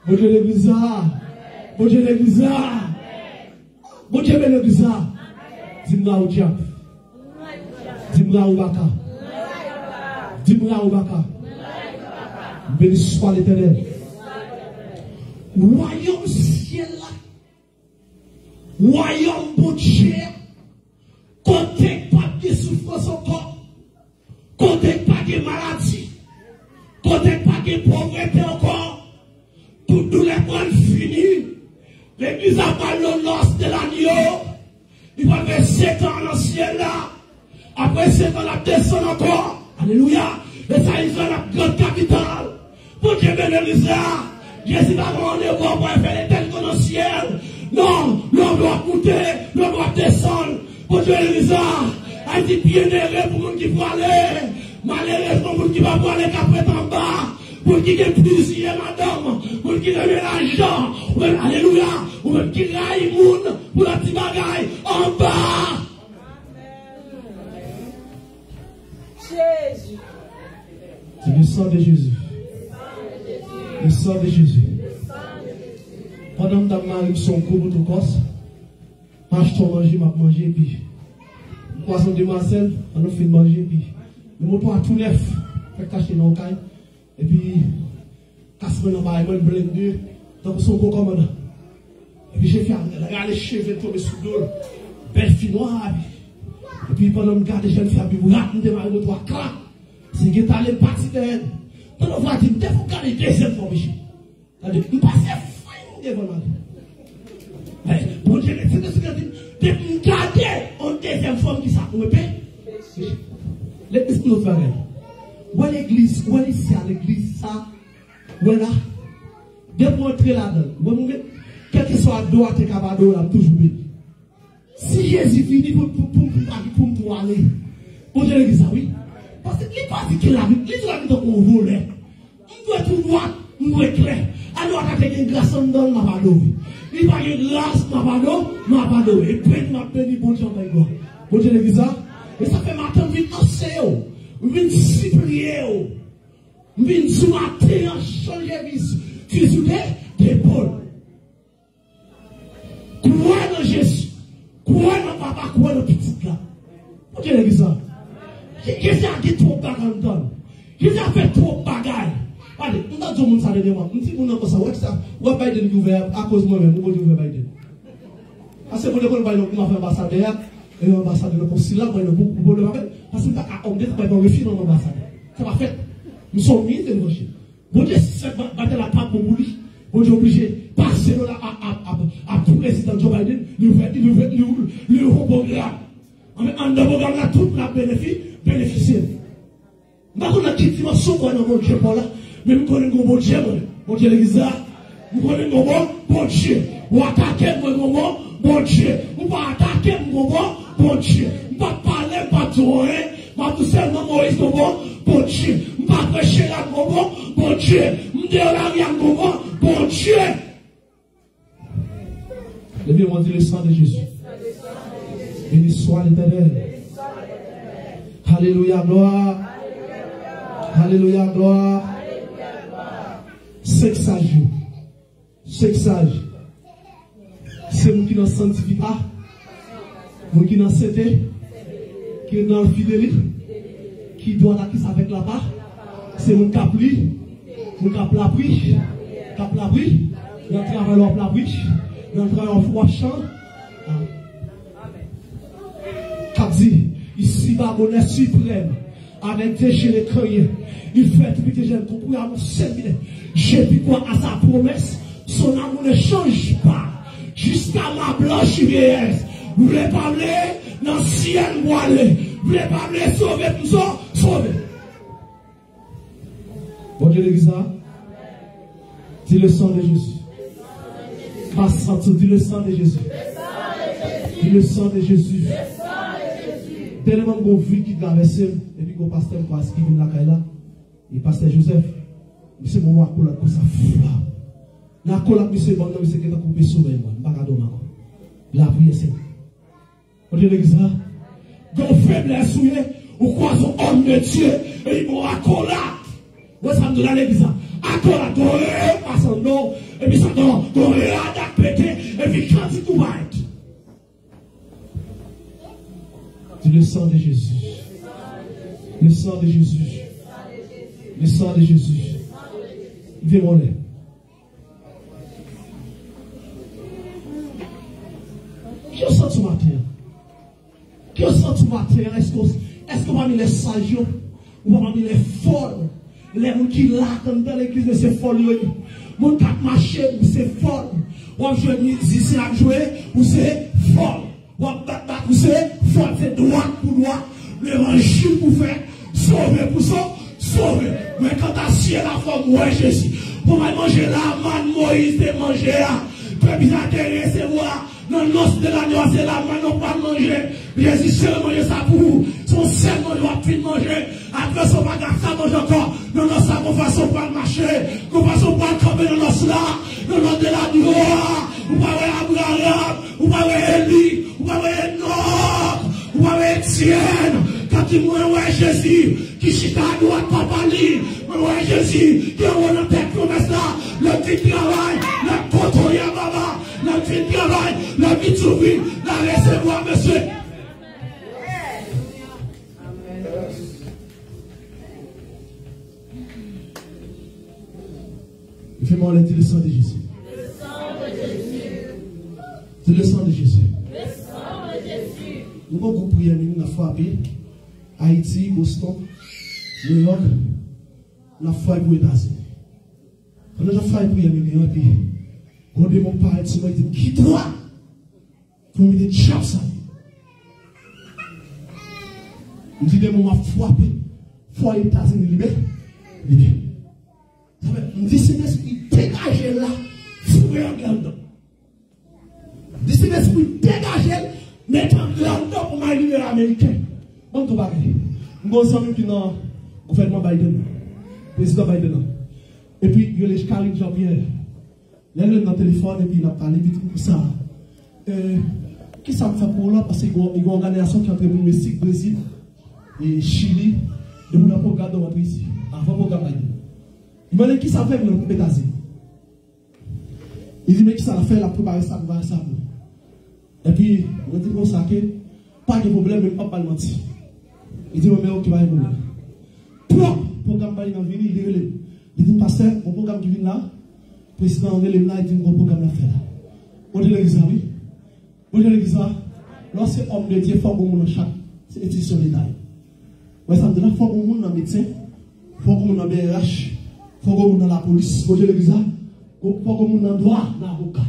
Bon Dieu l'église. Bon Dieu l'église. Bon Dieu l'église. Dis-moi où diable. Dis-moi où baka. Dis-moi où baka. Béni soit l'Éternel. Royaume ciel là. Royaume bon Dieu. Côté pas de souffrance encore. Côté pas de maladie. Côté pas de pauvreté encore. Tout douleur pour fini. L'église a pas l'os de l'agneau. Il va faire 7 ans dans le ciel là. Après 7 ans, la descend encore. Alléluia. Et ça, ils ont la grande capitale. Pour Dieu bénisse ça. Jésus va demander pour faire l'éternel dans le ciel. Non, l'homme doit monter, l'homme doit descendre. Pour Dieu bénisse ça. Elle dit bien heureux pour qui va aller. Malheureusement pour qui va aller qu'après en bas. Pour qui est plusieurs madame. Pour qui donne l'argent. Alléluia. Ou même qui raille monde pour la petite bagaille en bas. Jésus. C'est le sang de Jésus. Le sang de Jésus. Pendant que je suis son cours pour tout corps, je suis manger, je manger, puis poisson de Marcel, on a fait manger, puis le moto a tout neuf, fait cacher dans le caille, et puis casse-moi dans le blender, donc son cours commandant. Et puis j'ai fait regarder les cheveux tomber sous l'eau, belle fille noire, et puis pendant que je regarde les jeunes filles, puis vous regardez ma moto à clac, c'est que tu as les parties de elle. Dans le voiture, il faut garder deuxième fois, monsieur. C'est-à-dire, il passe fin devant moi. Mais, bon Dieu, c'est ce que je dis. De garder en deuxième forme qui s'appelle. L'église nous fait. Où est l'église? Où est ici à l'église? Ça, où est là? Dès pour entrer là-dedans, quel que soit la droite et cabado, là, toujours béni. Si Jésus finit pour aller, bon Dieu, l'église, oui. Parce qu'il n'est pas dit qu'il a vu, il doit dire qu'on volait. On doit tout droit, on doit clair. Alors, on a une grâce en donne, ma pardon. Il va y avoir grâce, ma pardon. Et puis, ma béni, bon Dieu, ma gloire. Bon Dieu, l'église, et ça fait matin, on vient enseigner, on vient supplier, on vient sous la terre, changer fusil d'épaule. Crois dans Jésus, crois dans papa, crois dans petit là. Bon Dieu, l'église, Jésus a dit trop de bagages. Jésus a fait trop de bagages. on a dit mon ça dernièrement. On dit mon encore ça, ouais ça. Ouais Biden ouvert à cause moi-même, on ouvert Biden. Parce que pour le Biden on a fait ambassadeur et l'ambassadeur pour cela, moi beaucoup pour le parce que pas on dit pas dans le film dans l'ambassade. Ça va faire. Nous sommes mis de l'évangile. Bon Dieu, c'est battre la pape pour lui. Bon Dieu obligé passer à président Joe Biden, le programme. En programme là tout la bénéficier. Pas qu'on a quitté dimension pour dans mon Dieu pour là, mais nous connaissons mon Dieu, mon Dieu l'église, nous connaissons mon Dieu. Ou attaquer mon Dieu, ou pas attaquer mon Dieu. Pas parler, pas jouer, pas tout seulement Moïse mon Dieu. Pas prêcher là mon Dieu. M'dire la rien mon Dieu. Le bien on dit le sang de Jésus. Béni soit l'Éternel. Alléluia, gloire. Alléluia, gloire. 5 sages. 5 sages. C'est nous qui nous sanctifie pas. Nous qui nous cédé. Qui est dans le fidélité. Qui doit acquis avec la part. C'est nous qui appli. Nous qui appli. Qui appli. Nous travaillons la brique. Nous travaillons froid champ. Qui dit, ici, va bonheur suprême. Avec déchiré cœur. Il fait depuis que j'aime pour annoncer. J'ai pu quoi à sa promesse. Son amour ne change pas. Jusqu'à ma blanche vieillesse. Vous voulez parler dans le ciel voilé. Vous voulez parler sauver tout ça. Sauver. Bon Dieu l'église. Dis le sang de Jésus. Passe sortir, dis le sang de Jésus. Dis le sang de Jésus. Tellement bon vie qui traverse et puis qu'on pasteur quoi qui vient la caille là et pasteur Joseph c'est moment à coller comme ça la colle monsieur bon non c'est que t'as coupé sommeil moi pas cadeau moi la prière c'est on dit l'église gon faiblesse ou quoi son homme de Dieu et il m'a accolé moi ça me donne l'église accolé doré passant non et puis ça non doré à péter et puis quand il tout va être le sang de Jésus. Le sang de Jésus. Le sang de Jésus. Viens-moi. Qui est senti matin? Qui est senti matin? Est-ce qu'on va mettre les sages? Ou on va mettre les folles? Les gens qui laquent dans l'église, c'est folle. Mon cap marché, c'est folle. Ou on joue musicien à jouer, ou c'est folle. Ou c'est folle, c'est droit pour droit. L'évangile pour faire, sauver pour ça, sauver. Mais quand tu as ciel la forme, ouais Jésus. Pour manger la manne, Moïse de manger là. Puis bien recevoir. Non, non, c'est de la nuit, c'est la manne, on pas manger. Jésus, c'est manger ça pour vous. Son seul doit plus manger. Après, son bagage, ça mange encore. Non, non, ça, qu'on façon pas marcher. Qu'on façon pas camper dans nos là. Non, non, de la gloire. Vous parlez Abraham. Vous parlez Élie. Vous parlez Enoch. Vous parlez Étienne. Quand il mourit, ouais, Jésus. Qui chita à droite, papa li. Ouais, Jésus. Qui a une tête promesse là. Le petit travail. Le poteau, ya baba. Le petit travail. Le petit souris. La recevoir, monsieur. Fais-moi le le sang de Jésus. Le sang de Jésus. C'est le sang de Jésus. Le sang de Jésus. Nous avons prié, nous avons frappé Haïti, Boston, New York, nous avons frappé pour les États-Unis. Nous avons frappé pour les Américains, et puis, on a demandé par Haïti, on a dit, qui toi? Pour me dire, ciao, ça. Nous disons, on a frappé, pour les États-Unis, libéré. On dit, c'est l'esprit dégagé là, fouet en glandon. On dit, c'est l'esprit dégagé, mettre en glandon pour m'allumer l'américain. Bon, tout va bien. Nous avons qui dans le gouvernement Biden, président Biden. Et puis, il y a les Karine Jean-Pierre. Là, il est dans le téléphone et puis il a parlé vite comme ça. Qu'est-ce que ça me fait pour là? Parce qu'il y a une organisation qui est entre le Mexique, Brésil et Chili. Et vous n'avez pas regardé votre ici. Avant le programme Biden. Il m'a dit qui ça fait pour les États-Unis. Il dit mais qui ça fait la préparer ça pour ça. Et puis on a dit comme ça que pas de problème même pas pas mentir. Il dit mais ok va y venir. Pour programme Biden venir il est Il dit, pasteur, mon programme qui vient là, le président en élève là, il dit, mon programme là fait là. Vous dites l'église là, oui. Vous dites l'église là. Lorsque homme de Dieu, il faut qu'on ait chaque institution d'État. Ouais, ça veut dire, il faut qu'on ait dans le médecin, il faut qu'on ait dans le BRH, il faut qu'on ait dans la police. Vous dites l'église là. Il faut qu'on ait dans le droit, dans l'avocat.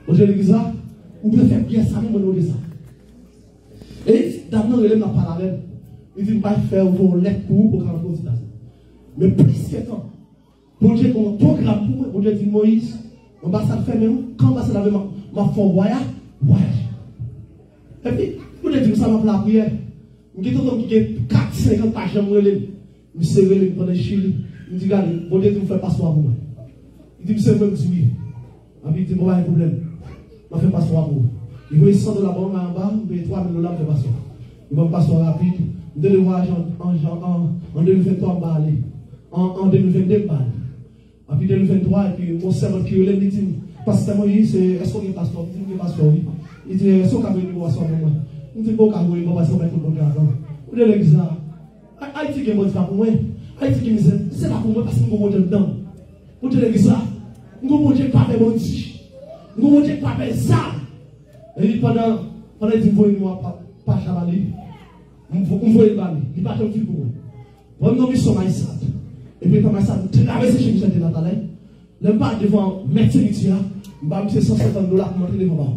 Vous dites l'église là. Vous pouvez faire bien ça, même au nom de ça. Et d'abord, il n'a pas la même. Il dit, pas faire vos lettres pour vous, pour qu'on ait ça. Mais plus que temps, pour Dieu qu'on programme pour moi, pour Dieu dit Moïse, l'ambassade fait même, quand l'ambassade avait ma foi voyage. Et puis, pour Dieu dire ça m'a fait la prière. Je dis tout le monde qui a 4-50 pages de moi, je suis serré pendant le Chili. Je dis, regardez, pour Dieu dit, je fais passeport pour moi. Il dit, monsieur, je vais oui. Et puis, il dit, bon, pas de problème. Je fais passeport pour vous. Il veut 100 $, bon, en bas, je paye 3 000 $, je fais passeport. Il va me passeport rapide. Je vais le voyage en 2023, en bas, en 2022, en 2023, et puis mon servant qui est dit, parce que Moïse, est-ce qu'on a un passeport? Il dit, passeport, oui. Il dit, est-ce qu'on a un passeport? Il dit, bon, il va passer au bon garçon. Vous dites l'église là. Haïti qui est bon, c'est pas pour moi. Haïti qui est c'est pas pour moi parce que nous sommes dedans. Vous dites l'église là. Nous sommes pas de bon Dieu. Nous sommes pas de ça. Et pendant qu'il voit nous pas chavalé, nous voyons pas, il pas de pour moi. Nous sommes maïsat. Et puis comme ça, nous traversons chez Michel de Nathalie. Le pas devant médecin ici, je vais me 150 $ pour monter devant moi.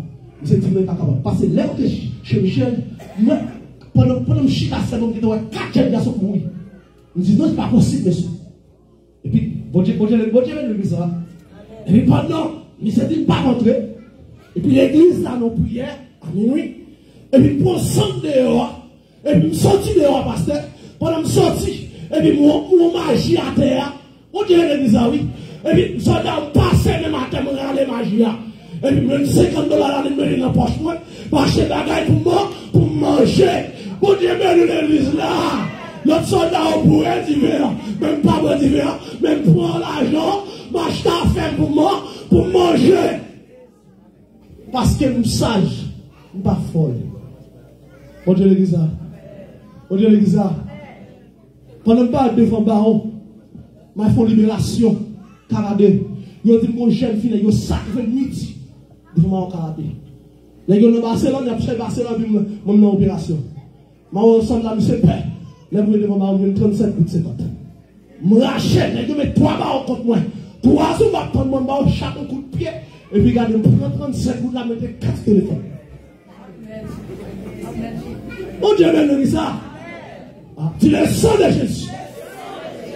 Je me suis dit, pas capable. Parce que là, chez Michel, moi, pendant que je suis cassé, je dois 4 garçons pour mourir. Je me dis, non, ce n'est pas possible, monsieur. Et puis, bon Dieu, l'église là. Et puis pendant, je me suis dit, pas rentrer. Et puis l'église là, nous prions à minuit. Et puis pour sortir dehors, et puis me sortir dehors, pasteur, pendant que je sortis, et puis mon magie à terre, on dirait l'église là, oui. Et puis, je suis passé même à terre, je vais magie là. Et puis, même 50 $, là, je me dans la poche, pour acheter des bagages pour moi, pour manger. Pour Dieu, l'église là. L'autre soldat, on pourrait divers, même pas pour divers, même prendre l'argent, m'acheter à faire pour moi, pour manger. Parce que nous sage, nous pas folle. Bon Dieu, l'église là. Bon Dieu, l'église là. Pendant pas devant baron, ma font libération, Caradé. Yo dit mon jeune fille, yo sacrifié midi devant mon Caradé. Les gars de Barcelone, ils ont Barcelone, mon opération. Ma ensemble là, monsieur Père. Les bruits devant ma 37 coups de 50. Je rachète, les gars mettent 3 barres contre moi. 3 sous ma prendre mon barre, chaque coup de pied. Et puis regardez, je prends 37 coups de la mettre 4 téléphones. Oh Dieu, bénis ça. Tu le sang de Jésus.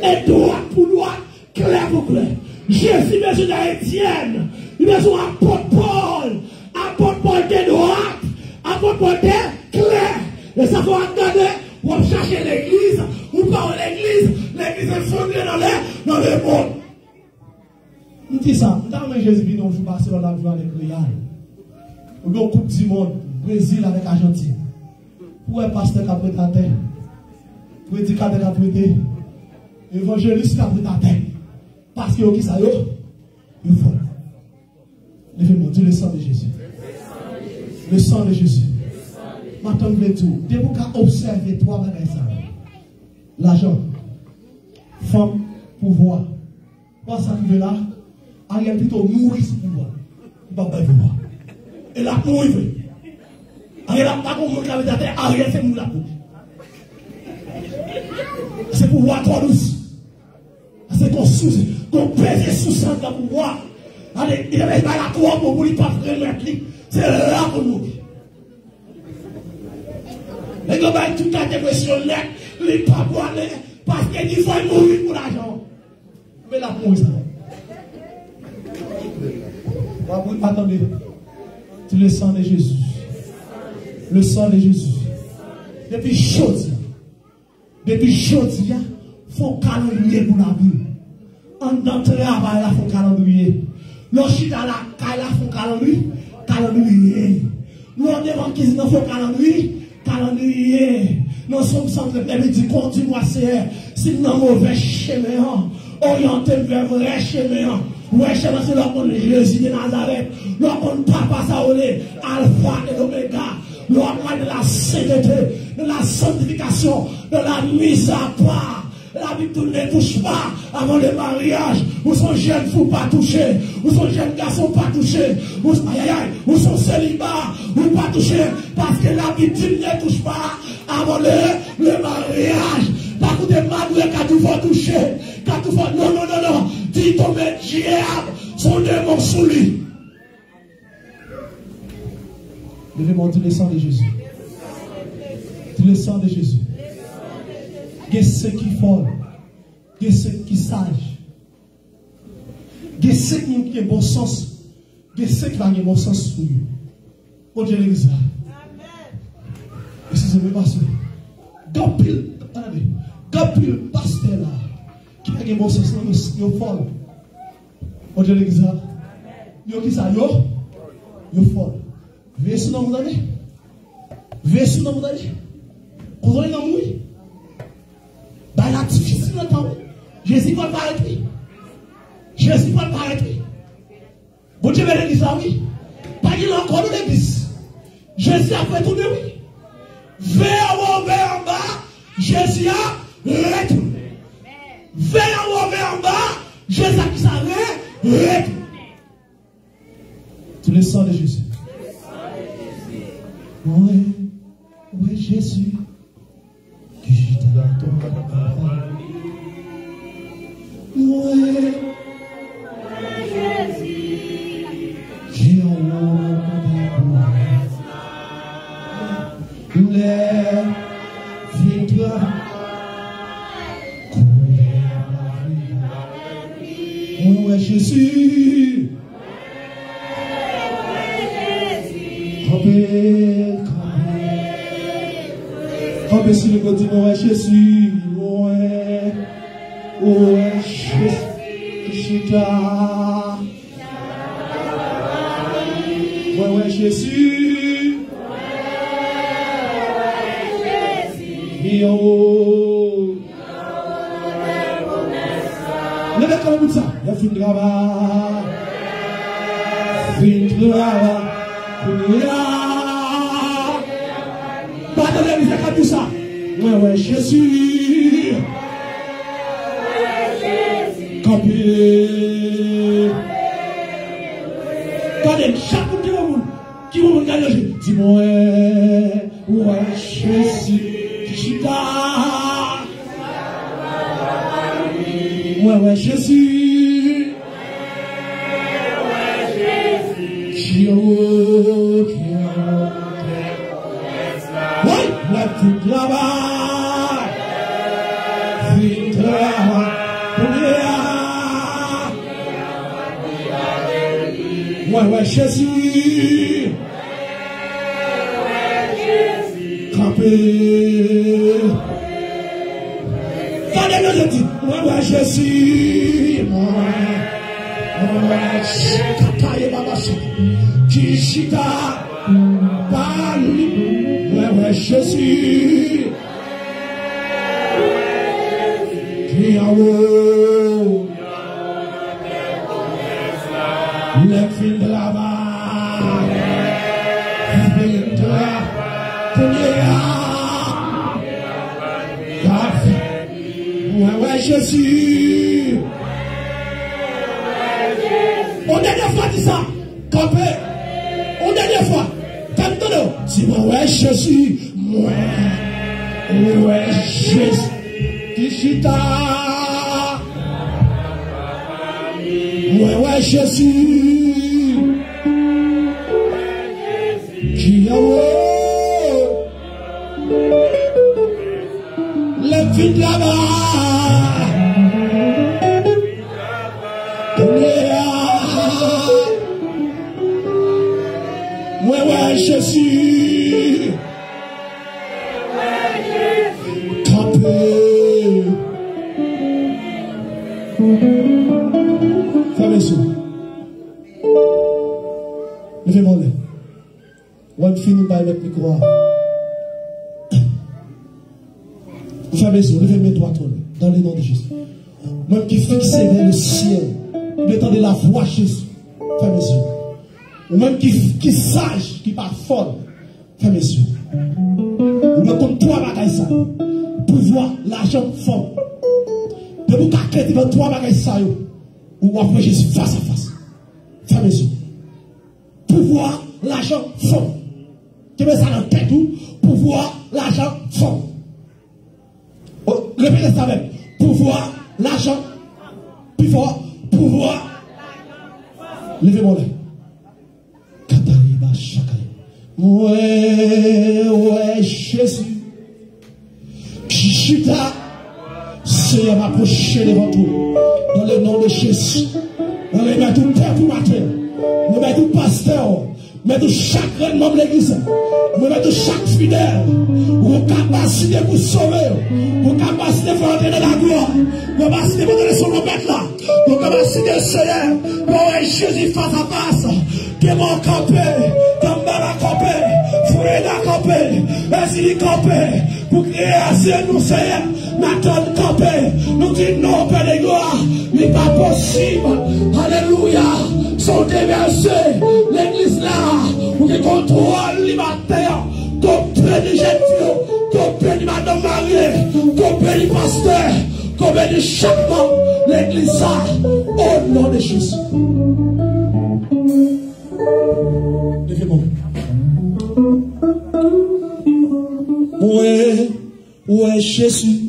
Et droit pour droit, clair pour clair. Jésus besoin d'Étienne. Il besoin d'apôtre Paul. Apôtre Paul de droite. Apôtre Paul de clair. Et ça faut regarder. Ou chercher l'église. Ou pas l'église. L'église est fondée dans le monde. Il dit ça. Dans le Jésus, nous jouons passer dans la vie avec le Real. Ou bien Coupe du Monde. Brésil avec Argentine. Où est pasteur qui a prêté à terre? Prédicateur qui a prêté? Évangéliste qui a prêté à terre? Parce que qui ça y est? Il faut. Levez-moi, Dieu, le sang de Jésus. Le sang de Jésus. Maintenant, vous tout. Dès que vous observez 3 bagages, l'argent, femme, pouvoir. Pour ça qui veut là, Ariel plutôt mourir ce pouvoir. Il ne va pas pouvoir. Et là, mourir. Ariel n'a pas compris que la vérité, Ariel c'est mourir la peau. C'est pouvoir trop douce. C'est qu'on pèse sous ça de pouvoir. Allez, il avait pas la croix pour lui pas remettre. C'est là qu'on nous dit. Les gars, tout à dépression, les pas boire, parce qu'il faut mourir pour l'argent. Mais la mourir ça. Attendez. Tu le sang de Jésus. Le sang de Jésus. Depuis chaudière. Depuis chaudière, il faut calendrier pour la vie. En dans le travail, il faut calendrier. Lorsqu'il y a la caille, il faut calendrier. Nous, on demande qu'il y a un calendrier. Nous sommes sans le même dit continue à faire. Si nous avons mauvais chemin, orienté vers vrai chemin. Ouais, chemin, c'est l'homme de Jésus de Nazareth. L'homme de Papa Saoulé, Alpha et Omega. L'homme de la sainteté, de la sanctification, de la mise à part. La Bible ne touche pas avant le mariage, ou son jeune fou pas touché, ou son jeune garçon pas touché, ou son célibat, ou pas touché, parce que l'habitude ne touche pas avant le mariage. Pas que des madoués quand tu vas toucher, quand tu vas, non, dis ton diable, son démon sous lui. Levez-moi tout le sang de Jésus. Tout le sang de Jésus. Qu'est-ce qui folle? Qu'est-ce qui sage? Qu'est-ce qui a bon sens? Qu'est-ce qui va avoir bon sens pour lui? Bon Dieu l'église. Excusez-moi, pasteur. Gapil, attendez. Gapil, pasteur là. Qui a bon sens? Yo folle. Bon Dieu l'église. Yo qui ça? Yo folle. Vê sous nom d'aller. Vê sous nom d'aller. Quand on est dans le mouille. Bah la difficile d'entendre. Jésus va pas arrêter. Jésus va pas arrêter. Bon Dieu veut l'église là, oui. Pas qu'il a encore l'église. Jésus a fait tourner, oui. Vers en bas, Jésus a retourné. Vers en bas, Jésus a qui s'arrête, retourné. Tout le sang de Jésus. Oui, Jésus. Qui j'étais dans ton cœur. Oui, Jésus. J'ai un homme pour les victoires. Oui, Jésus. Campez sur le côté, ouais, Jésus, ouais, Jésus, Chita, ouais, Jésus, yo, levez comme ça, il y a fin de travail, tout ça. Ouais, Jésus. Campé. Regardez, chaque qui va gagner. Dis-moi, ouais, Jésus. Chita. Ouais, Jésus. La vie là-bas, vie là-bas, ouais, Jésus, campé, regardez-le, je dis, ouais, Jésus, ouais, Kataye Babashi, Kishita, Bali. Ouais, Jésus, qui a haut, le fil de la barre, le fil de la première, ouais, Jésus, on dernière fois dit ça, campé, on dernière fois. Dis-moi, ouais, Jésus, ouais, Jésus, Kishita, ouais, Jésus, qui a le vide là-bas, ouais, Jésus. Fermez les yeux. Levez-moi là. On finit par mettre le micro. Fermez les yeux. Levez mes doigts dans le nom de Jésus. Même qui fixe vers le ciel. Vous entendez la voix de Jésus. Fermez les yeux. Ou même qui sage, qui part folle. Fermez les yeux. Ou même comme trois bagailles ça. Pouvoir, l'argent, fort. de vous caquer devant trois bagages ça, ou après Jésus face à face. Fais mes yeux. Pouvoir, l'argent, fond. Tu mets ça dans la tête ou pouvoir, l'argent, fond. Répétez ça même. Pouvoir, l'argent, plus fort, pouvoir. Levez-moi là. Katariba Shakali. Ouais, Jésus. Chita, Seigneur m'approcher devant tout. Dans le nom de Jésus. Dans le nom de tout père pour matin. Nous mettons tout pasteur. Nous mettons chaque membre de l'église. Nous mettons chaque fidèle. Nous capacité pour sauver. Nous capacité pour entrer dans la gloire. Nous capacité pour donner son nom là. Nous capacité, Seigneur. Nous Jésus face à face. Que mon campé. Tambara campé. Freda campé. Basili campé. Pour créer assez nous, Seigneur. Nathan campé. Nous disons non, Père de gloire. n'est pas possible. Alléluia. Sont déversés. L'église là, où il contrôle les matins. Combien de gens, combien de madame mariée, combien de pasteurs, combien de chaque membre. L'église là, au nom de Jésus. Levez-moi. Ouais, Jésus.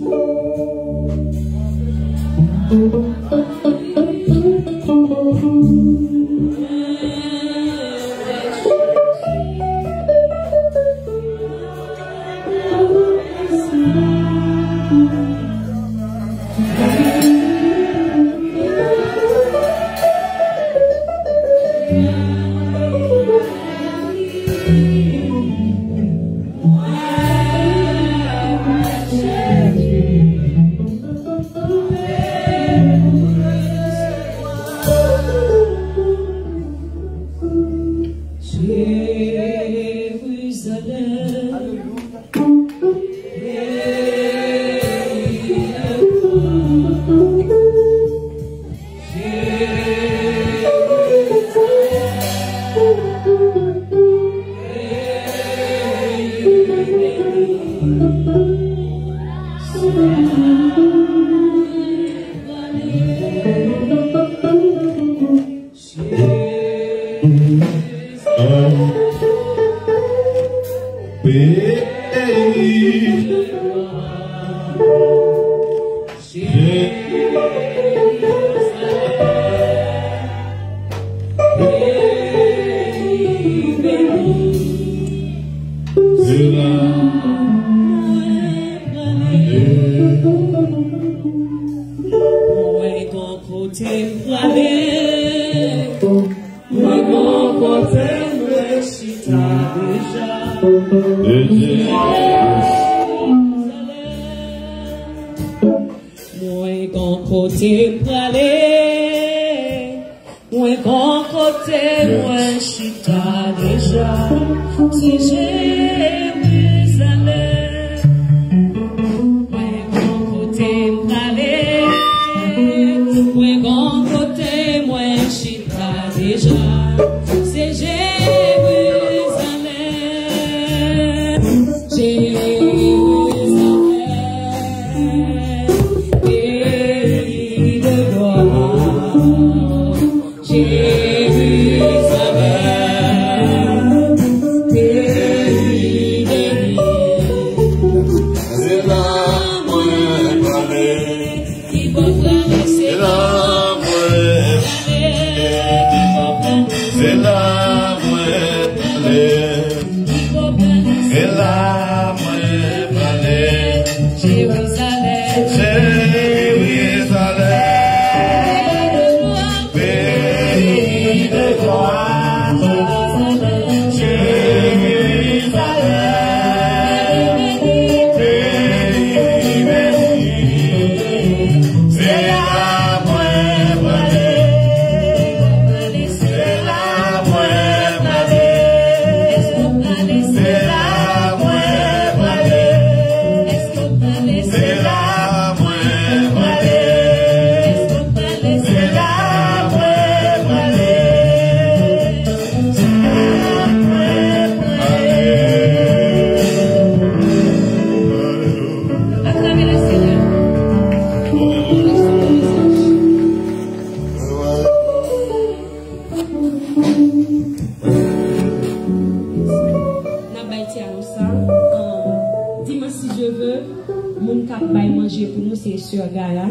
privilégié pour nous, c'est Sœur Gara,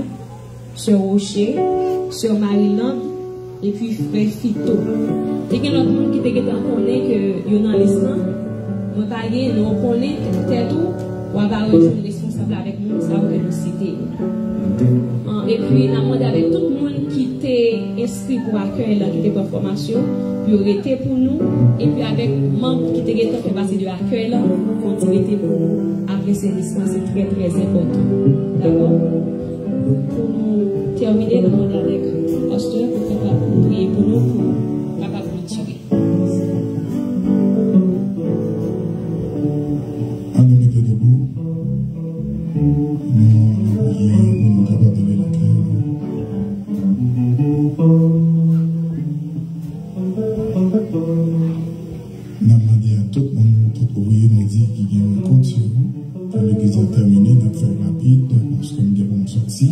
Sœur Rocher, Sœur Marie-Lambe, et puis Frère Fito. Et qu'il y a d'autres monde qui te connaît que y a dans l'islam, nous pas nous connaît peut-être ou on va rejoindre responsable avec nous, ça va nous citer. Et puis, nous demandé avec tout le monde qui était inscrit pour accueillir dans toute formation, puis arrêter pour nous, et puis avec membres qui étaient fait passer de l'accueil, continuer pour nous. Après ces distances, c'est très très important. D'accord? Pour nous terminer, nous demandons avec le pasteur pour prier pour nous, pour capable de tirer. À nous mettez debout. Nous prions pour nous capables de donner la nous demandons à tout le monde, tout ouvrier nous dit qu'il y a un compte sur nous. Quand l'église est terminée, nous allons faire rapide parce que nous avons sorti.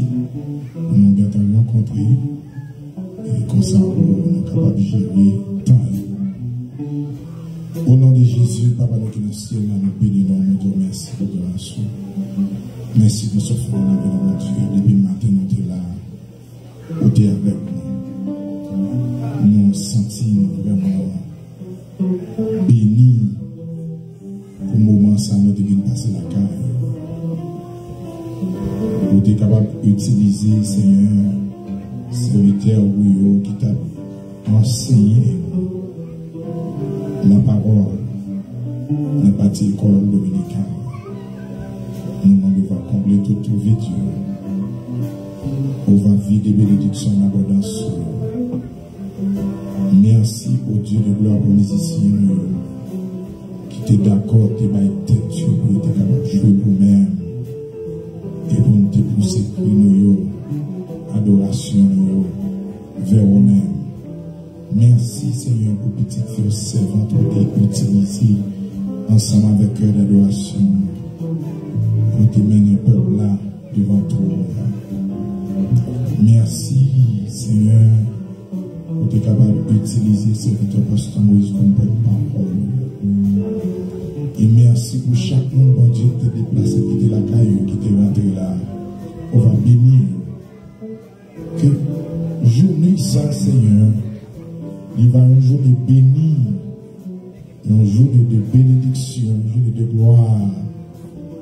Nous avons bientôt rencontré. Et comme ça, nous sommes capables de gérer temps. Au nom de Jésus, Papa notre dans le ciel, nous bénissons, nous disons merci pour la grâce. Merci pour ce frère, mon Dieu. Depuis le matin, nous sommes là, au Dieu avec nous. Nous sentons vraiment bénis pour le moment ça nous devons passer la caille. Nous sommes capables d'utiliser, Seigneur, serviteur ou qui t'a enseigné la parole n'est pas école dominicale. Nous devons combler tout vide. On va vivre des bénédictions en abondance. Merci au Dieu de gloire pour les musiciens qui étaient d'accord, qui étaient tête, qui étaient capables de jouer pour nous-mêmes et pour nous dépousser nous, adoration vers nous-mêmes. Merci Seigneur pour petite fille servante pour utiliser ensemble avec cœur d'adoration. Pour te mener le peuple là devant toi. Merci Seigneur pour être capable d'utiliser ce serviteur pasteur Moïse comme porte-parole. Et merci pour chaque monde, bon Dieu, qui t'est déplacé, qui t'est la caillou, qui t'est rentré là. On va bénir. Que journée ça, Seigneur, il va une journée bénie, une journée de bénédiction, une journée de gloire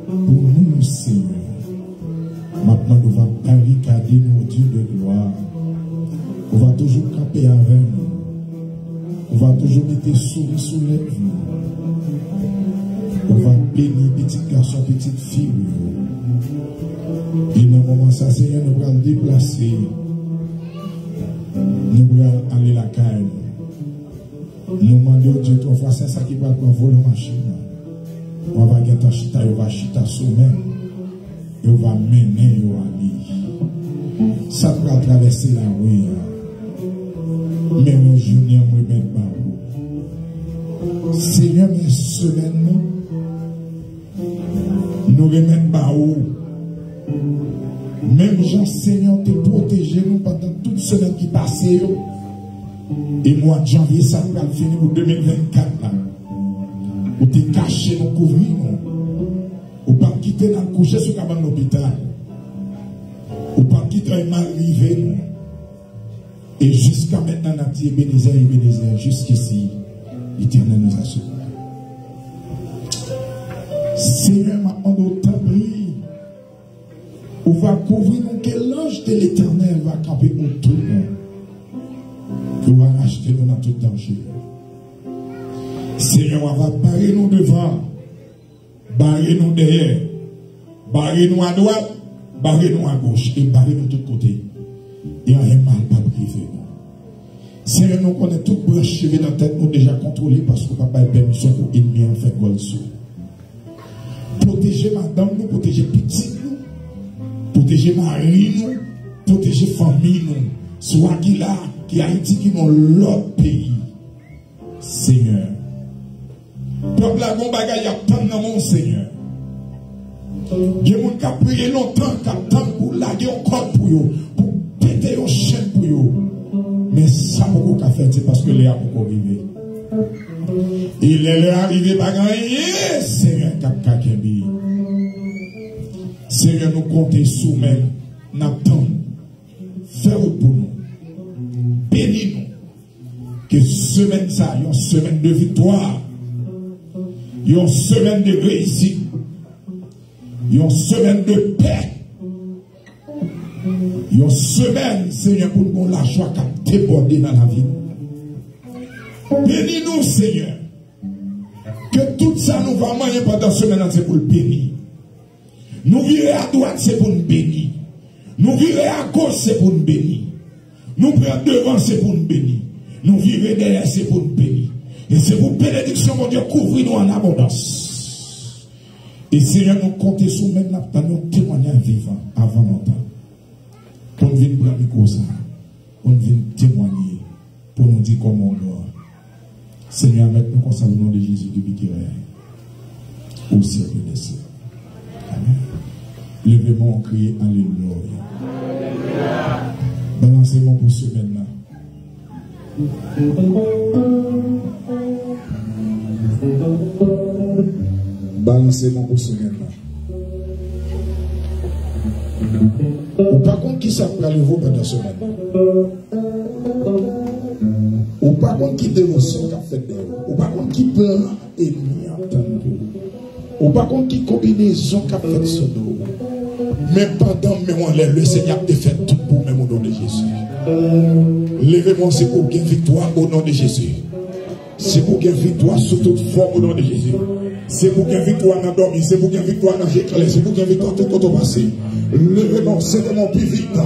pour nous, Seigneur. Maintenant, nous allons barricader nos dieux de gloire. On va toujours camper avec nous. On va toujours mettre souris sous les yeux. On va bénir petit garçon, petite fille. Et dans le moment ça, Seigneur, nous allons déplacer. Nous allons aller à la caille. Nous demandons Dieu 3 fois, c'est ça qui va voler la machine. On va gagner ta chita, on va chita sommet. Et on va mener à aller. Ça va traverser la rue. Même journée, on va mettre par Seigneur, mes semaines, nous remettons par où. Même Jean, Seigneur, te protéger nous pendant toute semaine qui passe. Et mois de janvier, ça va finir pour 2024. Ou te cacher, nous couvrir. Ou pas quitter dans le coucher sur le l'hôpital. Ou pas quitter un mal arrivé. Et jusqu'à maintenant, nous avons dit Ebenezer, jusqu'ici, l'Éternel nous a secourus. Seigneur, maintenant, nous t'en prie. On va couvrir nous que l'ange de l'Éternel va camper autour de nous. Pour va racheter nous dans tout danger. Seigneur, on va barrer nous devant, barrer nous derrière, barrer nous à droite, barrer nous à gauche et barrer nous de tous côtés. Et rien mal pas privé. Seigneur, nous connaissons toute branche dans la tête, nous déjà contrôlé parce que papa a permission pour l'ennemi en fait gold sous. Protéger madame, nous, protéger petit, nous, protéger mari, nous, protéger famille, nous, soit qui là, qui a Haïti, qui dans l'autre pays. Seigneur, peuple la bon bagaille a tant dans mon Seigneur. Il y a des gens qui ont prié longtemps, qui attendent pour laguer encore pour eux, pour péter aux chaînes pour eux. Mais ça beaucoup qu'à faire, c'est parce que les a beaucoup arrivé. Il est arrivé par gagner, Seigneur, Seigneur, nous comptons sous même, n'attendons. Fais pour nous. Bénis-nous. Que semaine ça, une semaine de victoire, une semaine de réussite, une semaine de paix, une semaine, Seigneur, pour nous la joie qui a débordé dans la vie. Bénis-nous, Seigneur. Que tout ça nous va manger pendant la semaine, c'est pour le bénir. Nous virer à droite, c'est pour nous bénir. Nous virer à gauche, c'est pour nous bénir. Nous prendre devant, c'est pour nous bénir. Nous vivons derrière, c'est pour nous bénir. Et c'est pour bénédiction, mon Dieu, couvrir-nous en abondance. Et Seigneur, nous comptons sur même dans nos témoignages vivants avant longtemps. Pour nous venir prendre le ça. Pour nous venir témoigner. Pour nous dire comment on doit. Seigneur, maintenant, comme ça, au nom de Jésus, depuis qu'il est au ciel de ciel. Amen. Levez-moi, criez Alléluia. Balancez-moi pour ce maintenant. Balancez-moi pour ce maintenant. Ou par contre, qui s'appelle le vous pendant ce maintenant? Ou par contre, qui dévotion qu'a fait de vous? Ou par contre, qui plan ennemi entendu? Ou par contre, qui combinaison qu'a fait ce dos? Mais pendant le Seigneur a fait tout pour même au nom de Jésus. Levez-moi, c'est pour gagner victoire au nom de Jésus. C'est pour gagner victoire sous toute forme au nom de Jésus. C'est pour gagner victoire dans dormir, c'est pour gagner victoire dans l'éclair, c'est pour gagner victoire tout côté passé. Levez-moi, c'est tellement plus vite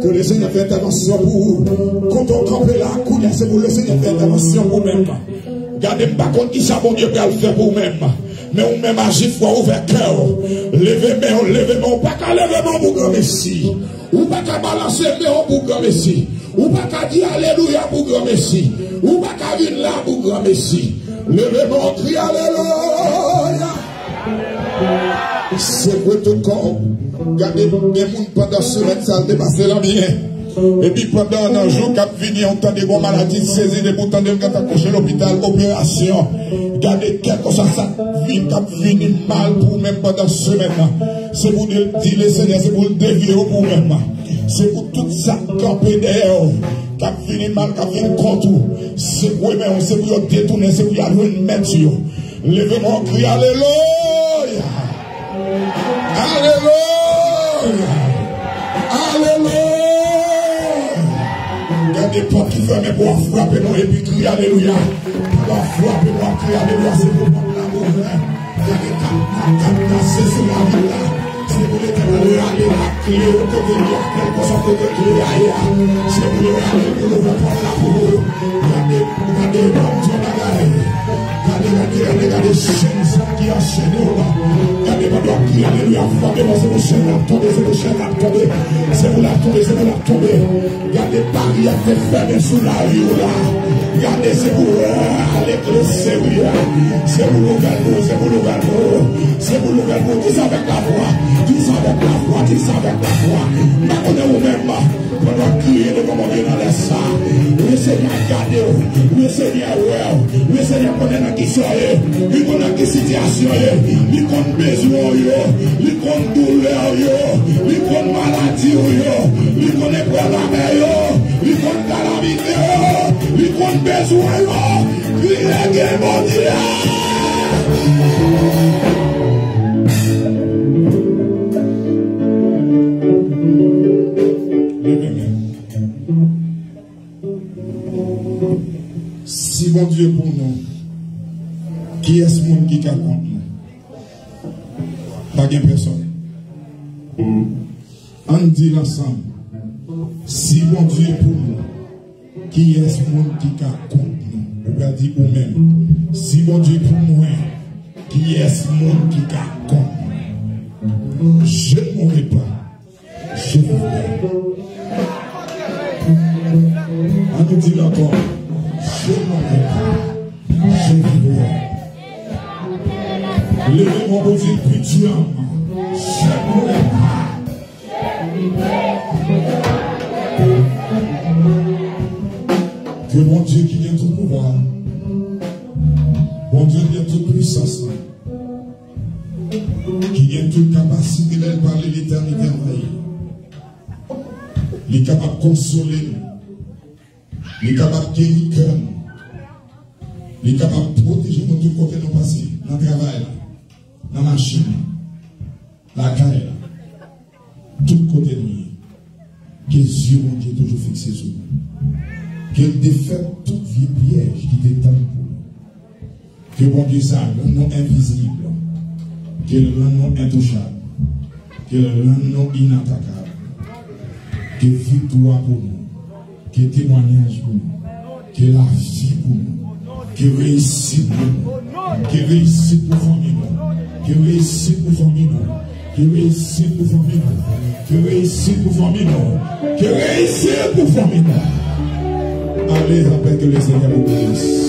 que le Seigneur fait intervention pour vous. Quand on campe là, c'est pour le Seigneur fait intervention pour vous-même. Gardez pas compte qui ça, bon Dieu, peut le faire pour vous-même. Mais on même agit foi ouvert cœur. Levez-moi, pas qu'à lever mon grand Messie. Ou pas qu'à balancer mon grand Messie. Ou pas qu'à dire Alléluia pour grand Messie. Ou pas qu'à venir là pour grand Messie. Levez-moi, crie Alléluia. C'est pour tout corps. Regardez bien monde pendant semaine, ça a dépassé la mienne. Et puis pendant un jour, quand venu, on t'a des bonnes maladies, saisi des boutons de quand accouché l'hôpital, opération. Regardez quelque chose, ça vient mal pour même pendant semaine. C'est pour dire le Seigneur, c'est pour le dévier pour même. C'est pour tout ça camper derrière. Quand vient mal, quand vient contre. C'est pour même, c'est pour détourner, c'est pour y aller mettre sur. Levez-moi, crie Alléluia. Alléluia. Alléluia. Des portes qui ferment pour frapper nous et puis crier Alléluia. Pour frapper nous, crier Alléluia, c'est pour prendre l'amour. Il y a des casser sur la vie là. C'est pour l'éternel aller là, crier au côté de lui, quelque chose pour que crier ailleurs. C'est pour lui aller pour nous prendre l'amour. Regardez, comme Dieu m'a gagné. Regardez, chaînes qui enchaînent. Regardez, maintenant, crier Alléluia. Frappez-moi, c'est le chaîne à tomber, c'est le chaîne à tomber. C'est pour la tomber, c'est pour la tomber. Regardez, Paris a été fermé sous la rue là. Regardez, c'est pour aller classer, oui. C'est pour l'ouverture, c'est pour l'ouverture. C'est pour l'ouverture. Dis avec la voix, dis avec la voix, dis avec la voix. Mais on est au même, on va crier de comment on est dans les salles. Le Seigneur garde, le Seigneur le Seigneur connaît dans qui soyez, il connaît dans qui situation, il connaît besoin, il connaît douleur, il connaît maladie, il connaît problème, il connaît calamité, il connaît besoin, il est mon Dieu. Si bon Dieu pour nous, qui est ce monde qui compte nous? Pas de personne. On dit l'ensemble. Si bon Dieu pour nous, qui est ce monde qui compte nous? On va dire nous-mêmes. Si bon Dieu pour moi, qui est ce monde qui compte nous? Je ne mourrai pas. Je vivrai. On nous dit encore. Je ne mourrai pas. Je vivrai. Levez-moi pour dire pitié. Je ne mourrai pas. Que mon Dieu qui vient tout pouvoir, mon Dieu qui vient toute puissance, qui a toute capacité de parler l'éternité envahie. Il est capable de consoler nous. Il est capable de guérir cœur nous. Il est capable de protéger nous tout côté nous passer. Dans le travail, dans la machine, la caille, tout côté de nous. Que Dieu, mon Dieu, toujours fixé sur nous. Qu'il défaite toute vie piège qui t'étend pour nous. Que bon Dieu, ça, le nom invisible. Que le nom intouchable. Que le nom inattaquable. Que victoire pour nous. Que témoignage pour nous. Que la vie pour nous. Que réussite pour nous. Que réussite pour famille nous. Que réussite pour famille nous. Que réussite pour famille nous. Que réussite pour famille nous. Que réussite pour famille nous. Allez, rappelle que les Seigneur vous bénisse.